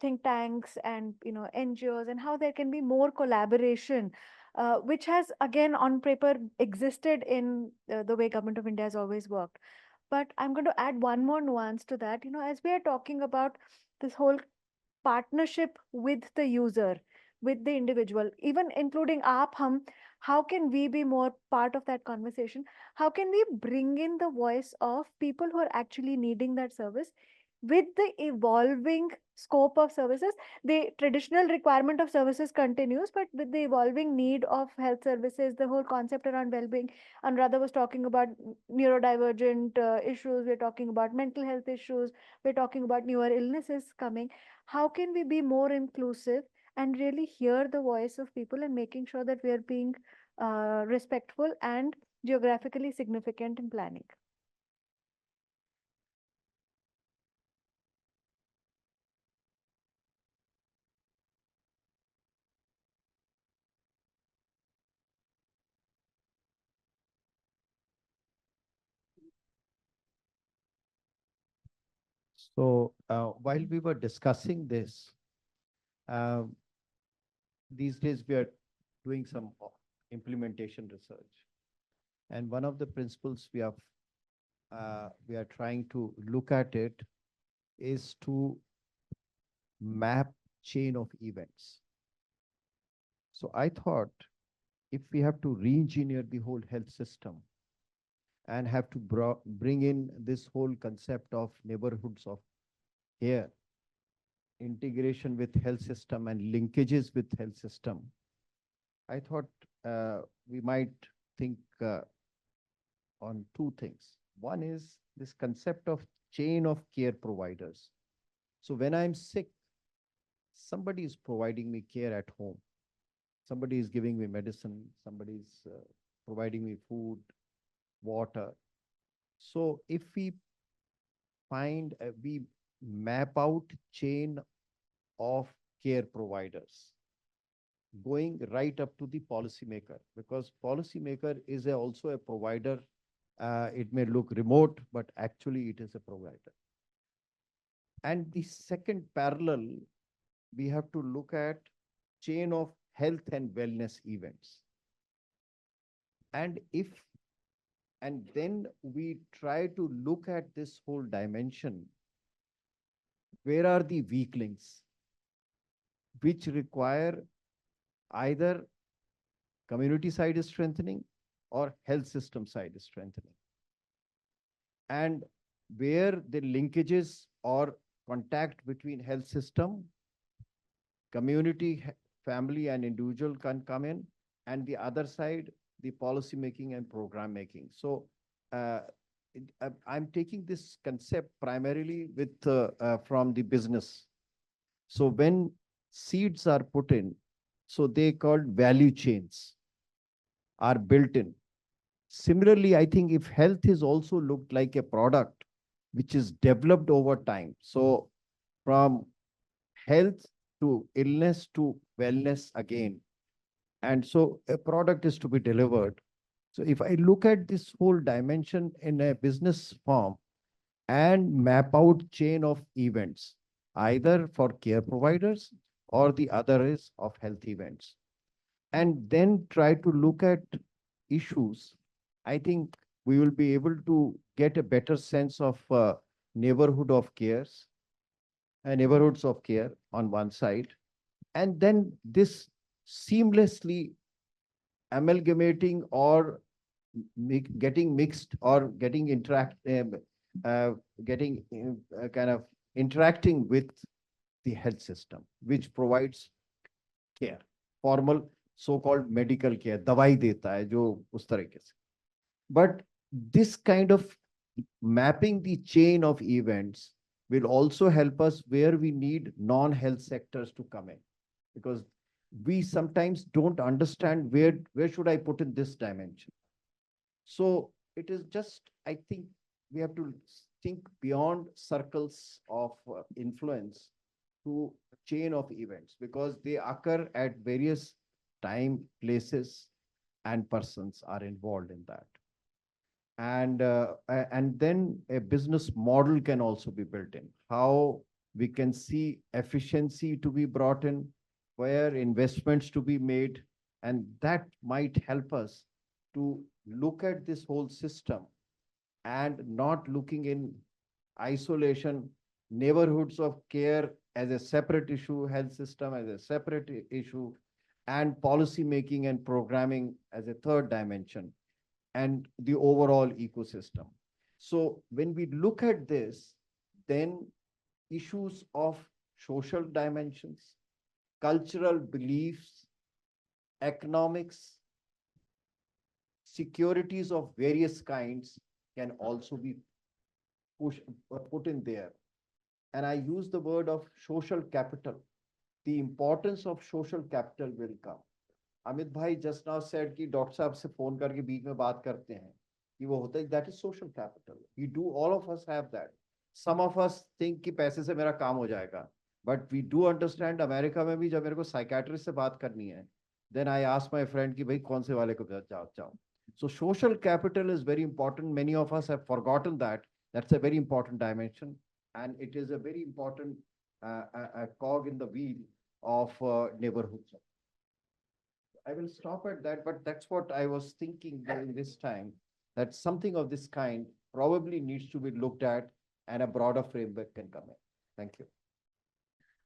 think tanks and NGOs and how there can be more collaboration, which has again on paper existed in the way Government of India has always worked. But I'm going to add one more nuance to that. As we are talking about this whole partnership with the user, with the individual, even including aap hum, how can we be more part of that conversation? How can we bring in the voice of people who are actually needing that service with the evolving scope of services? The traditional requirement of services continues, but with the evolving need of health services, the whole concept around well-being, Anuradha was talking about neurodivergent issues, we're talking about mental health issues, we're talking about newer illnesses coming. How can we be more inclusive and really hear the voice of people and making sure that we are being respectful and geographically significant in planning? So while we were discussing this, um, these days we are doing some implementation research. And one of the principles we are trying to look at it is to map chain of events. So I thought if we have to re-engineer the whole health system and have to bring in this whole concept of neighborhoods of care, integration with health system and linkages with health system, I thought we might think on two things. One is this concept of chain of care providers. So when I'm sick, somebody is providing me care at home. Somebody is giving me medicine. Somebody is providing me food, water. So if we we map out chain of care providers, going right up to the policymaker, because policymaker is also a provider. It may look remote, but actually it is a provider. And the second parallel, we have to look at chain of health and wellness events. And then we try to look at this whole dimension. Where are the weak links which require either community side strengthening or health system side strengthening? And where the linkages or contact between health system, community, family, and individual can come in, and the other side, the policy making and program making. So I'm taking this concept primarily with from the business. So when seeds are put in, so they called value chains are built in. Similarly, I think if health is also looked like a product which is developed over time. So from health to illness to wellness again. And so a product is to be delivered. So if I look at this whole dimension in a business form and map out chain of events, either for care providers or the other is of health events, and then try to look at issues, I think we will be able to get a better sense of neighborhood of cares, neighborhoods of care on one side, and then this seamlessly amalgamating or getting mixed or getting kind of interacting with the health system, which provides care, formal so-called medical care, दवाई देता है जो उस तरीके से. But this kind of mapping the chain of events will also help us where we need non-health sectors to come in, because we sometimes don't understand where should I put in this dimension. So it is just, I think we have to think beyond circles of influence to chain of events, because they occur at various time, places, and persons are involved in that. And then a business model can also be built in. How we can see efficiency to be brought in, where investments to be made, and that might help us to look at this whole system and not looking in isolation, neighborhoods of care as a separate issue, health system as a separate issue, and policy making and programming as a third dimension, and the overall ecosystem. So when we look at this, then issues of social dimensions, cultural beliefs, economics, securities of various kinds can also be put in there. And I use the word of social capital. The importance of social capital will come. Amit bhai just now said कि doctor साहब से phone करके बीच में बात करते हैं कि वो होता है, that is social capital. We do, all of us have that. Some of us think कि पैसे से मेरा काम हो जाएगा, but we do understand America में भी जब मेरे को साइकेट्रिस्ट से बात करनी है, then I ask my friend कि भाई कौन से वाले को जाओ. So social capital is very important. Many of us have forgotten that. That's a very important dimension, and it is a very important cog in the wheel of neighborhoods. I will stop at that, but that's what I was thinking during this time, that something of this kind probably needs to be looked at and a broader framework can come in. Thank you.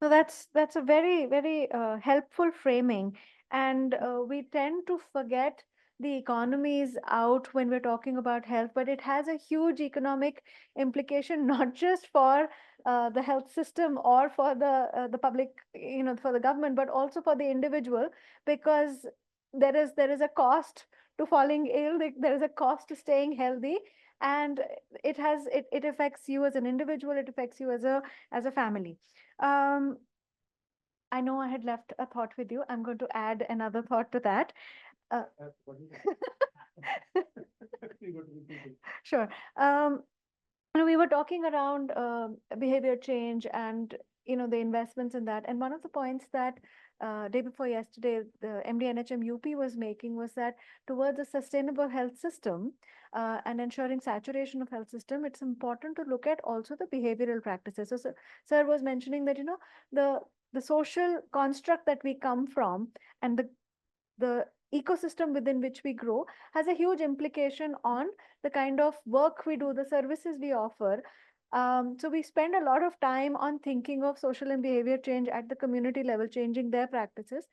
So that's a very helpful framing, and we tend to forget the economy is out when we're talking about health, but it has a huge economic implication, not just for the health system or for the public, for the government, but also for the individual, because there is a cost to falling ill, there is a cost to staying healthy, and it affects you as an individual, it affects you as a family. I know I had left a thought with you. I'm going to add another thought to that. Sure. We were talking around behavior change and the investments in that. And one of the points that day before yesterday, the MD NHM UP was making was that towards a sustainable health system and ensuring saturation of health system, it's important to look at also the behavioral practices. So, sir was mentioning that the social construct that we come from and the ecosystem within which we grow has a huge implication on the kind of work we do, the services we offer. So we spend a lot of time on thinking of social and behavior change at the community level, changing their practices.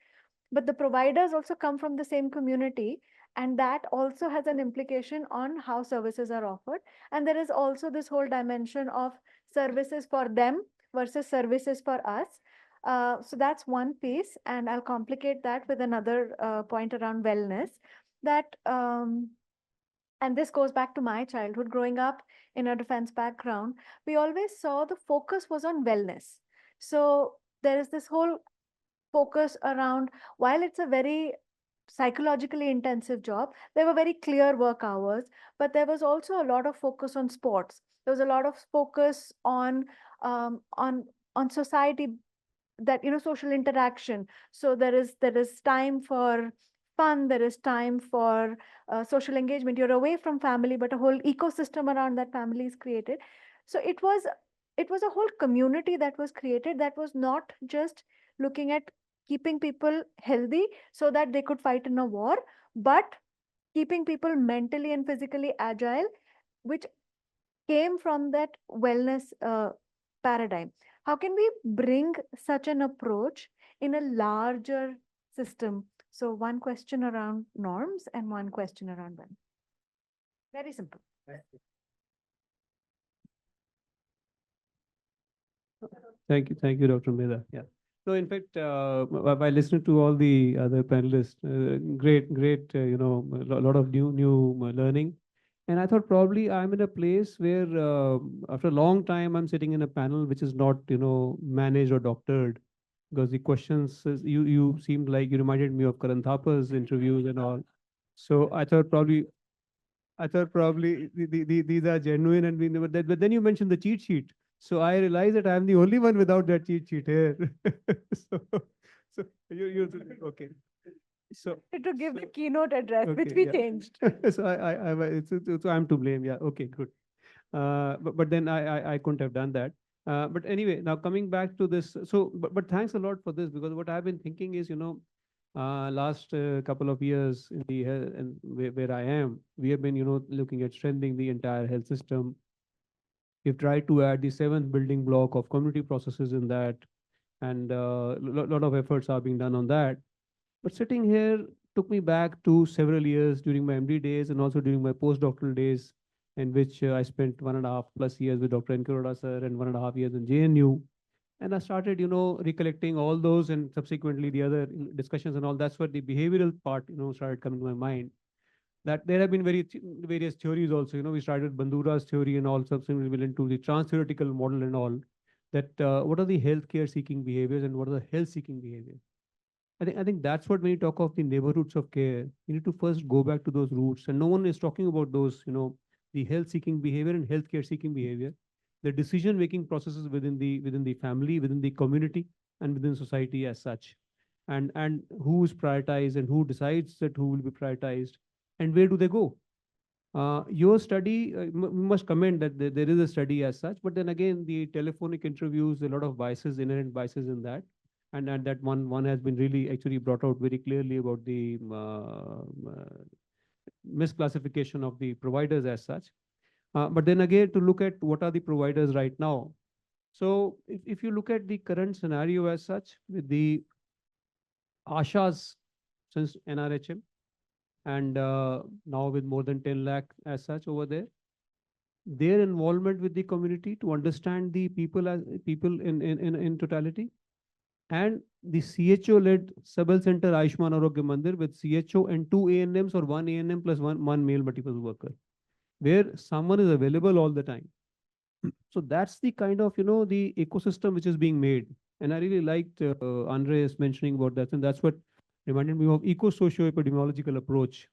But the providers also come from the same community, and that also has an implication on how services are offered. And there is also this whole dimension of services for them versus services for us. So that's one piece, and I'll complicate that with another point around wellness. And this goes back to my childhood, growing up in a defense background, we always saw the focus was on wellness. So there is this whole focus around, while it's a very psychologically intensive job, there were very clear work hours, but there was also a lot of focus on sports. There was a lot of focus on society, that social interaction. So there is time for fun, there is time for social engagement. You're away from family, but a whole ecosystem around that family is created. So it was a whole community that was created, that was not just looking at keeping people healthy so that they could fight in a war, but keeping people mentally and physically agile, which came from that wellness paradigm. How can we bring such an approach in a larger system So one question around norms and one question around when. Very simple. Thank you, Dr. Mehta. Yeah. So in fact, by listening to all the other panelists, great, a lot of new learning. And I thought probably I'm in a place where after a long time, I'm sitting in a panel which is not, managed or doctored, because the questions, you seemed like you reminded me of Karan Thapa's interviews and all. So I thought probably these are genuine, and we never that. But then you mentioned the cheat sheet. So I realized that I'm the only one without that cheat sheet here. so, so you okay. So To give the so- keynote address, which okay, we yeah. changed. So so I'm to blame. Yeah. Okay. Good. But then I couldn't have done that. But anyway, now coming back to this. So but thanks a lot for this, because what I've been thinking is, last couple of years in the health and where I am, we have been, looking at strengthening the entire health system. We've tried to add the seventh building block of community processes in that, and a lot of efforts are being done on that. But sitting here took me back to several years during my MD days and also during my postdoctoral days, in which I spent 1.5+ years with Dr. N. Kuroda sir and 1.5 years in JNU. And I started, recollecting all those and subsequently the other discussions and all. That's where the behavioral part, started coming to my mind. That there have been various theories also. We started Bandura's theory and all, subsequently went into the trans-theoretical model and all. That what are the healthcare seeking behaviors and what are the health seeking behaviors? I think that's what, when you talk of the neighborhoods of care, you need to first go back to those roots. And no one is talking about those, the health seeking behavior and healthcare seeking behavior, the decision making processes within the family, within the community, and within society as such. And who is prioritized and who decides that who will be prioritized and where do they go? Your study, we must commend that there is a study as such, but then again, the telephonic interviews, a lot of biases, inherent biases in that, and that one has been really actually brought out very clearly about the misclassification of the providers as such. But then again, to look at what are the providers right now. So if you look at the current scenario as such, with the ASHAs since NRHM, and now with more than 10 lakh as such over there, their involvement with the community to understand the people as people in totality, and the CHO-led sub-health center Ayushman Arogya Mandir with CHO and 2 ANMs or 1 ANM plus one male multiple worker, where someone is available all the time. So that's the kind of, the ecosystem which is being made. And I really liked Andres mentioning about that. And that's what reminded me of eco-socio-epidemiological approach.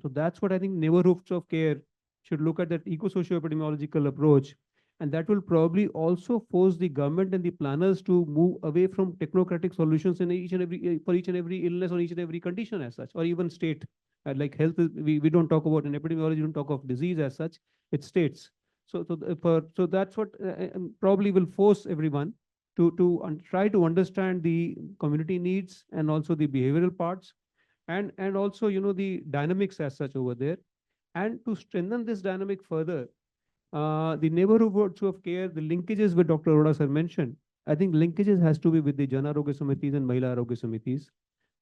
So that's what I think neighborhoods of care should look at, that eco-socio-epidemiological approach. And that will probably also force the government and the planners to move away from technocratic solutions in each and every for each and every illness or each and every condition as such, or even state. Like health, we don't talk about in epidemiology, we don't talk of disease as such, it's states. So that's what probably will force everyone to try to understand the community needs and also the behavioral parts, and also, the dynamics as such over there. And to strengthen this dynamic further, the neighborhoods of care, the linkages with Dr. Arora sir mentioned, I think linkages has to be with the Jan Arogya Samitis and Mahila Arogya Samitis.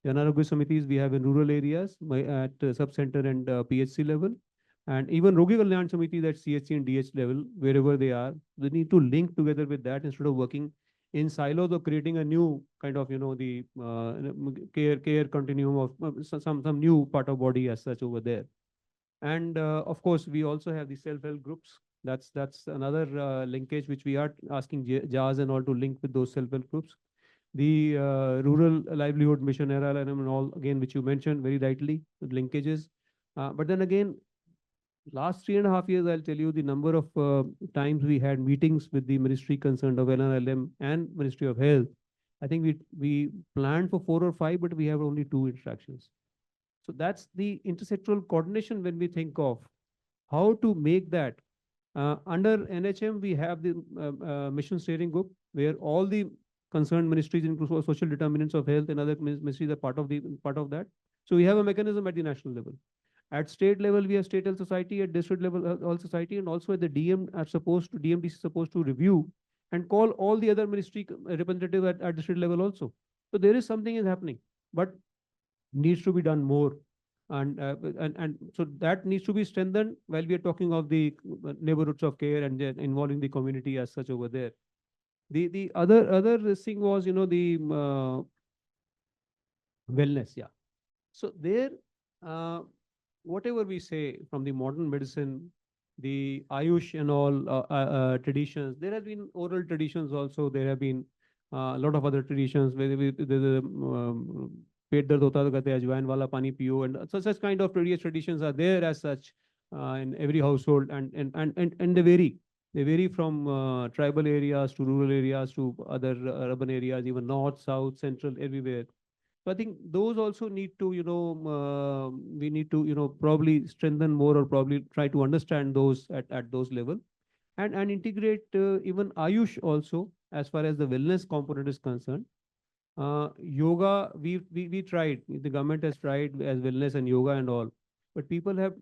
Jan Arogya Samitis we have in rural areas at sub-center and PHC level. And even Rogi Kalyan Samiti at CHC and DH level, wherever they are, they need to link together with that instead of working in silos or creating a new kind of, the care continuum of some new part of body as such over there. And of course, we also have the self-help groups. That's another linkage which we are asking JAS and all to link with those self-help groups. The rural livelihood mission era and all, again, which you mentioned very rightly, with linkages. But then again, last 3.5 years, I'll tell you the number of times we had meetings with the ministry concerned of NRLM and Ministry of Health. I think we planned for 4 or 5, but we have only 2 interactions. So that's the intersectoral coordination when we think of how to make that. Under NHM, we have the mission steering group where all the concerned ministries, including social determinants of health and other ministries, are part of that. So we have a mechanism at the national level. At state level, we have State Health Society. At district level, Health Society, and also at the DMDC is supposed to review and call all the other ministry representative at district level also. So there is something is happening, but needs to be done more. And so that needs to be strengthened while we are talking of the neighborhoods of care and then involving the community as such over there. The other thing was, the wellness, yeah. So there, uh, whatever we say from the modern medicine, the Ayush and all traditions, there have been oral traditions also. There have been a lot of other traditions where पेट दर्द होता है तो कहते हैं अजवाइन वाला पानी पियो, and such kind of traditions are there as such in every household, and they vary from tribal areas to rural areas to other urban areas, even north, south, central, everywhere. So I think those also need to, we need to, probably strengthen more, or probably try to understand those at those level, and integrate even Ayush also as far as the wellness component is concerned. Yoga, we tried, the government has tried as wellness and yoga and all, but people are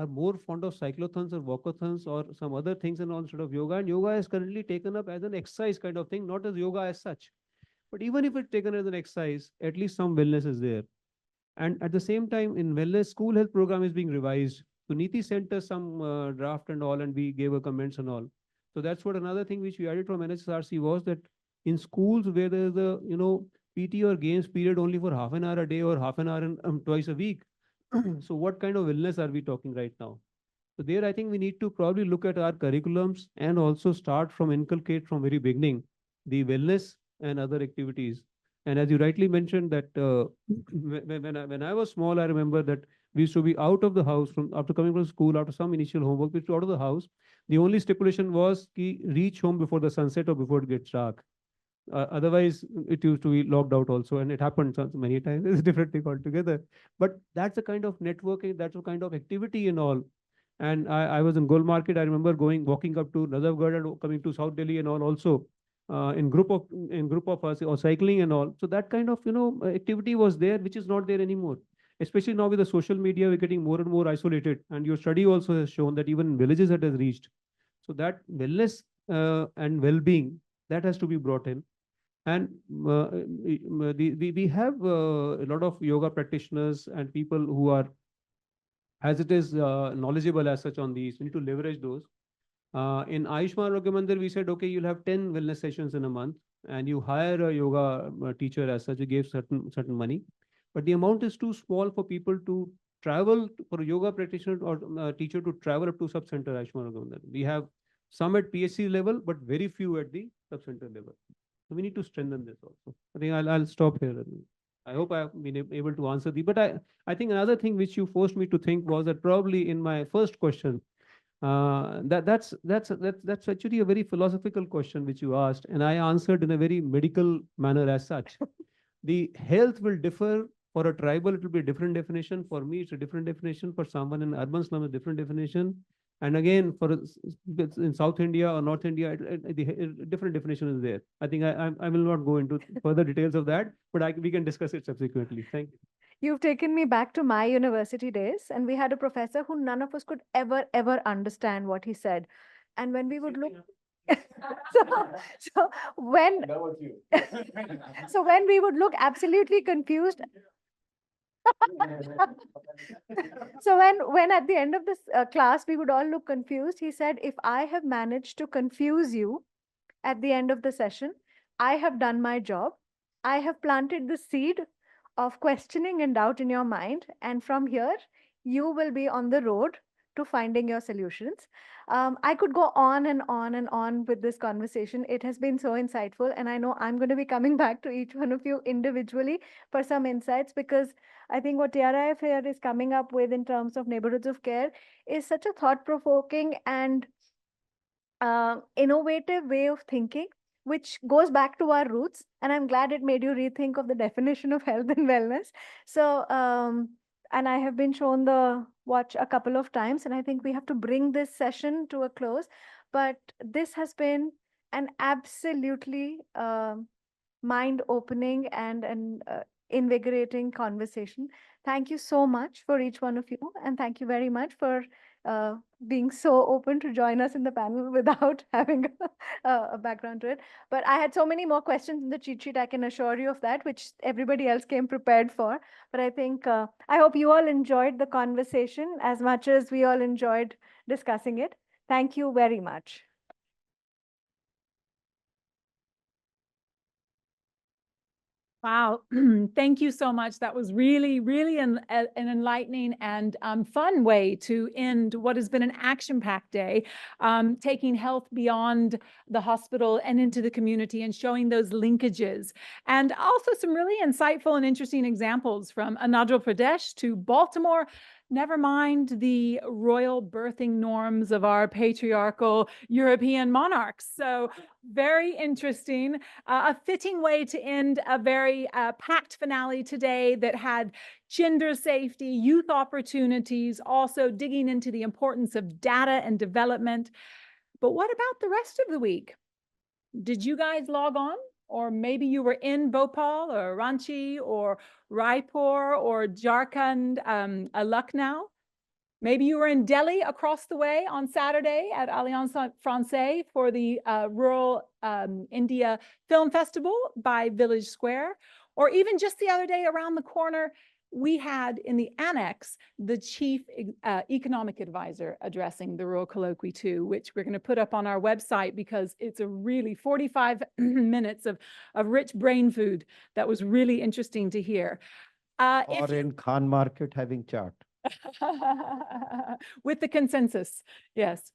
more fond of cyclothons or walkathons or some other things and all instead of yoga. And yoga is currently taken up as an exercise kind of thing, not as yoga as such. But even if it's taken as an exercise, at least some wellness is there. And at the same time, in wellness, school health program is being revised. So Niti sent us some draft and all, and we gave her comments and all. So that's what another thing which we added from NHSRC was that in schools where there is a, PT or games period only for half an hour a day or half an hour twice a week. So what kind of wellness are we talking right now? So there, I think we need to probably look at our curriculums and also start from inculcate from very beginning the wellness and other activities. And as you rightly mentioned that when I was small, I remember that we used to be out of the house from after coming from school, after some initial homework, we used to be out of the house. The only stipulation was ki reach home before the sunset or before it gets dark. Otherwise, it used to be locked out also, and it happened many times. It's a different thing altogether. But that's a kind of networking, that's a kind of activity and all. And I was in Gold Market. I remember walking up to Nazafgarh and coming to South Delhi and all also in group of us or cycling and all. So that kind of activity was there, which is not there anymore. Especially now with the social media, we're getting more and more isolated. And your study also has shown that even in villages it has reached. So that wellness and well-being, that has to be brought in. And we have a lot of yoga practitioners and people who are, as it is, knowledgeable as such on these. We need to leverage those. In Ayushman Arogya Mandir, we said, okay, you'll have 10 wellness sessions in a month, and you hire a yoga teacher as such. You gave certain money, but the amount is too small for people to travel for a yoga practitioner or teacher to travel up to sub-center Ayushman Arogya Mandir. We have some at PhD level, but very few at the sub-center level. So we need to strengthen this also. I think I'll stop here. I hope I have been able to answer but I think another thing which you forced me to think was that probably in my first question, that's actually a very philosophical question which you asked, and I answered in a very medical manner as such. The health will differ. For a tribal, it will be a different definition. For me, it's a different definition. For someone in urban slum, a different definition. And again, for in South India or North India, the different definition is there. I think I will not go into further details of that, but we can discuss it subsequently. Thank you. You've taken me back to my university days, and we had a professor who none of us could ever understand what he said. And when we would look, so when That was you. so when we would look absolutely confused. So when at the end of this class we would all look confused, he said, if I have managed to confuse you at the end of the session, I have done my job. I have planted the seed of questioning and doubt in your mind, and from here you will be on the road to finding your solutions. I could go on and on and on with this conversation. It has been so insightful, and I know I'm going to be coming back to each one of you individually for some insights, because I think what TRIF here is coming up with in terms of neighborhoods of care is such a thought-provoking and innovative way of thinking, which goes back to our roots. And I'm glad it made you rethink of the definition of health and wellness. So, and I have been shown the watch a couple of times, and I think we have to bring this session to a close. But this has been an absolutely mind-opening and invigorating conversation. Thank you so much for each one of you, and thank you very much for being so open to join us in the panel without having a background to it. But I had so many more questions in the cheat sheet, I can assure you of that, which everybody else came prepared for. But I think, I hope you all enjoyed the conversation as much as we all enjoyed discussing it. Thank you very much. Wow, thank you so much. That was really, really an enlightening and fun way to end what has been an action-packed day, taking health beyond the hospital and into the community and showing those linkages. And also some really insightful and interesting examples from Arunachal Pradesh to Baltimore. Never mind the royal birthing norms of our patriarchal European monarchs. So very interesting, a fitting way to end a very packed finale today that had gender safety, youth opportunities, also digging into the importance of data and development. But what about the rest of the week? Did you guys log on? Or maybe you were in Bhopal or Ranchi or Raipur or Jharkhand, Lucknow. Maybe you were in Delhi across the way on Saturday at Alliance Francaise for the Rural India Film Festival by Village Square. Or even just the other day around the corner, we had in the annex the chief economic advisor addressing the Rural Colloquy too, which we're going to put up on our website because it's a really 45 minutes of rich brain food that was really interesting to hear. Or in Khan Market having chart. With the consensus, yes.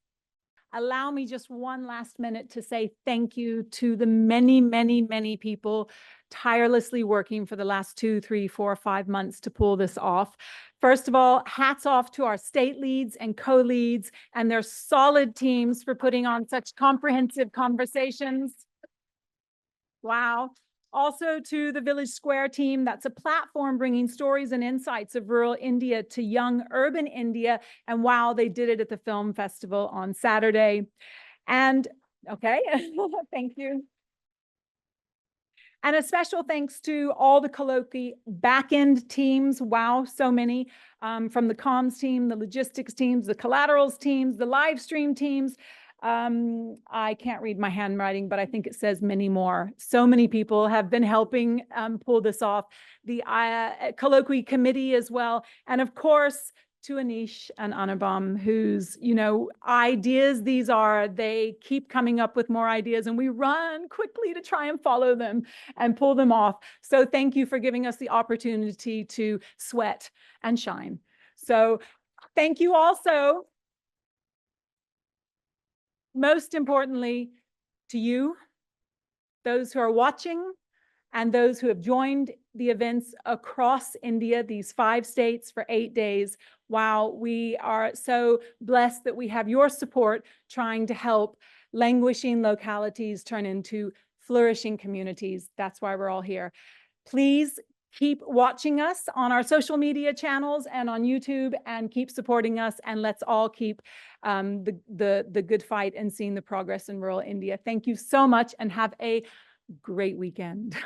Allow me just one last minute to say thank you to the many, many, many people tirelessly working for the last 2, 3, 4, 5 months to pull this off. First of all, hats off to our state leads and co-leads and their solid teams for putting on such comprehensive conversations. Wow. Also to the Village Square team, that's a platform bringing stories and insights of rural India to young urban India. And wow, they did it at the film festival on Saturday. And okay, thank you. And a special thanks to all the Colloquy back-end teams. Wow, so many, from the comms team, the logistics teams, the collaterals teams, the live stream teams. I can't read my handwriting, but I think it says many more. So many people have been helping pull this off. The Colloquy committee as well. And of course, to Anish and Anubam, whose, ideas these are, they keep coming up with more ideas and we run quickly to try and follow them and pull them off. So thank you for giving us the opportunity to sweat and shine. So thank you also, most importantly, to you, those who are watching, and those who have joined the events across India, these 5 states for 8 days. Wow, we are so blessed that we have your support trying to help languishing localities turn into flourishing communities. That's why we're all here. Please keep watching us on our social media channels and on YouTube and keep supporting us, and let's all keep the good fight and seeing the progress in rural India. Thank you so much and have a great weekend.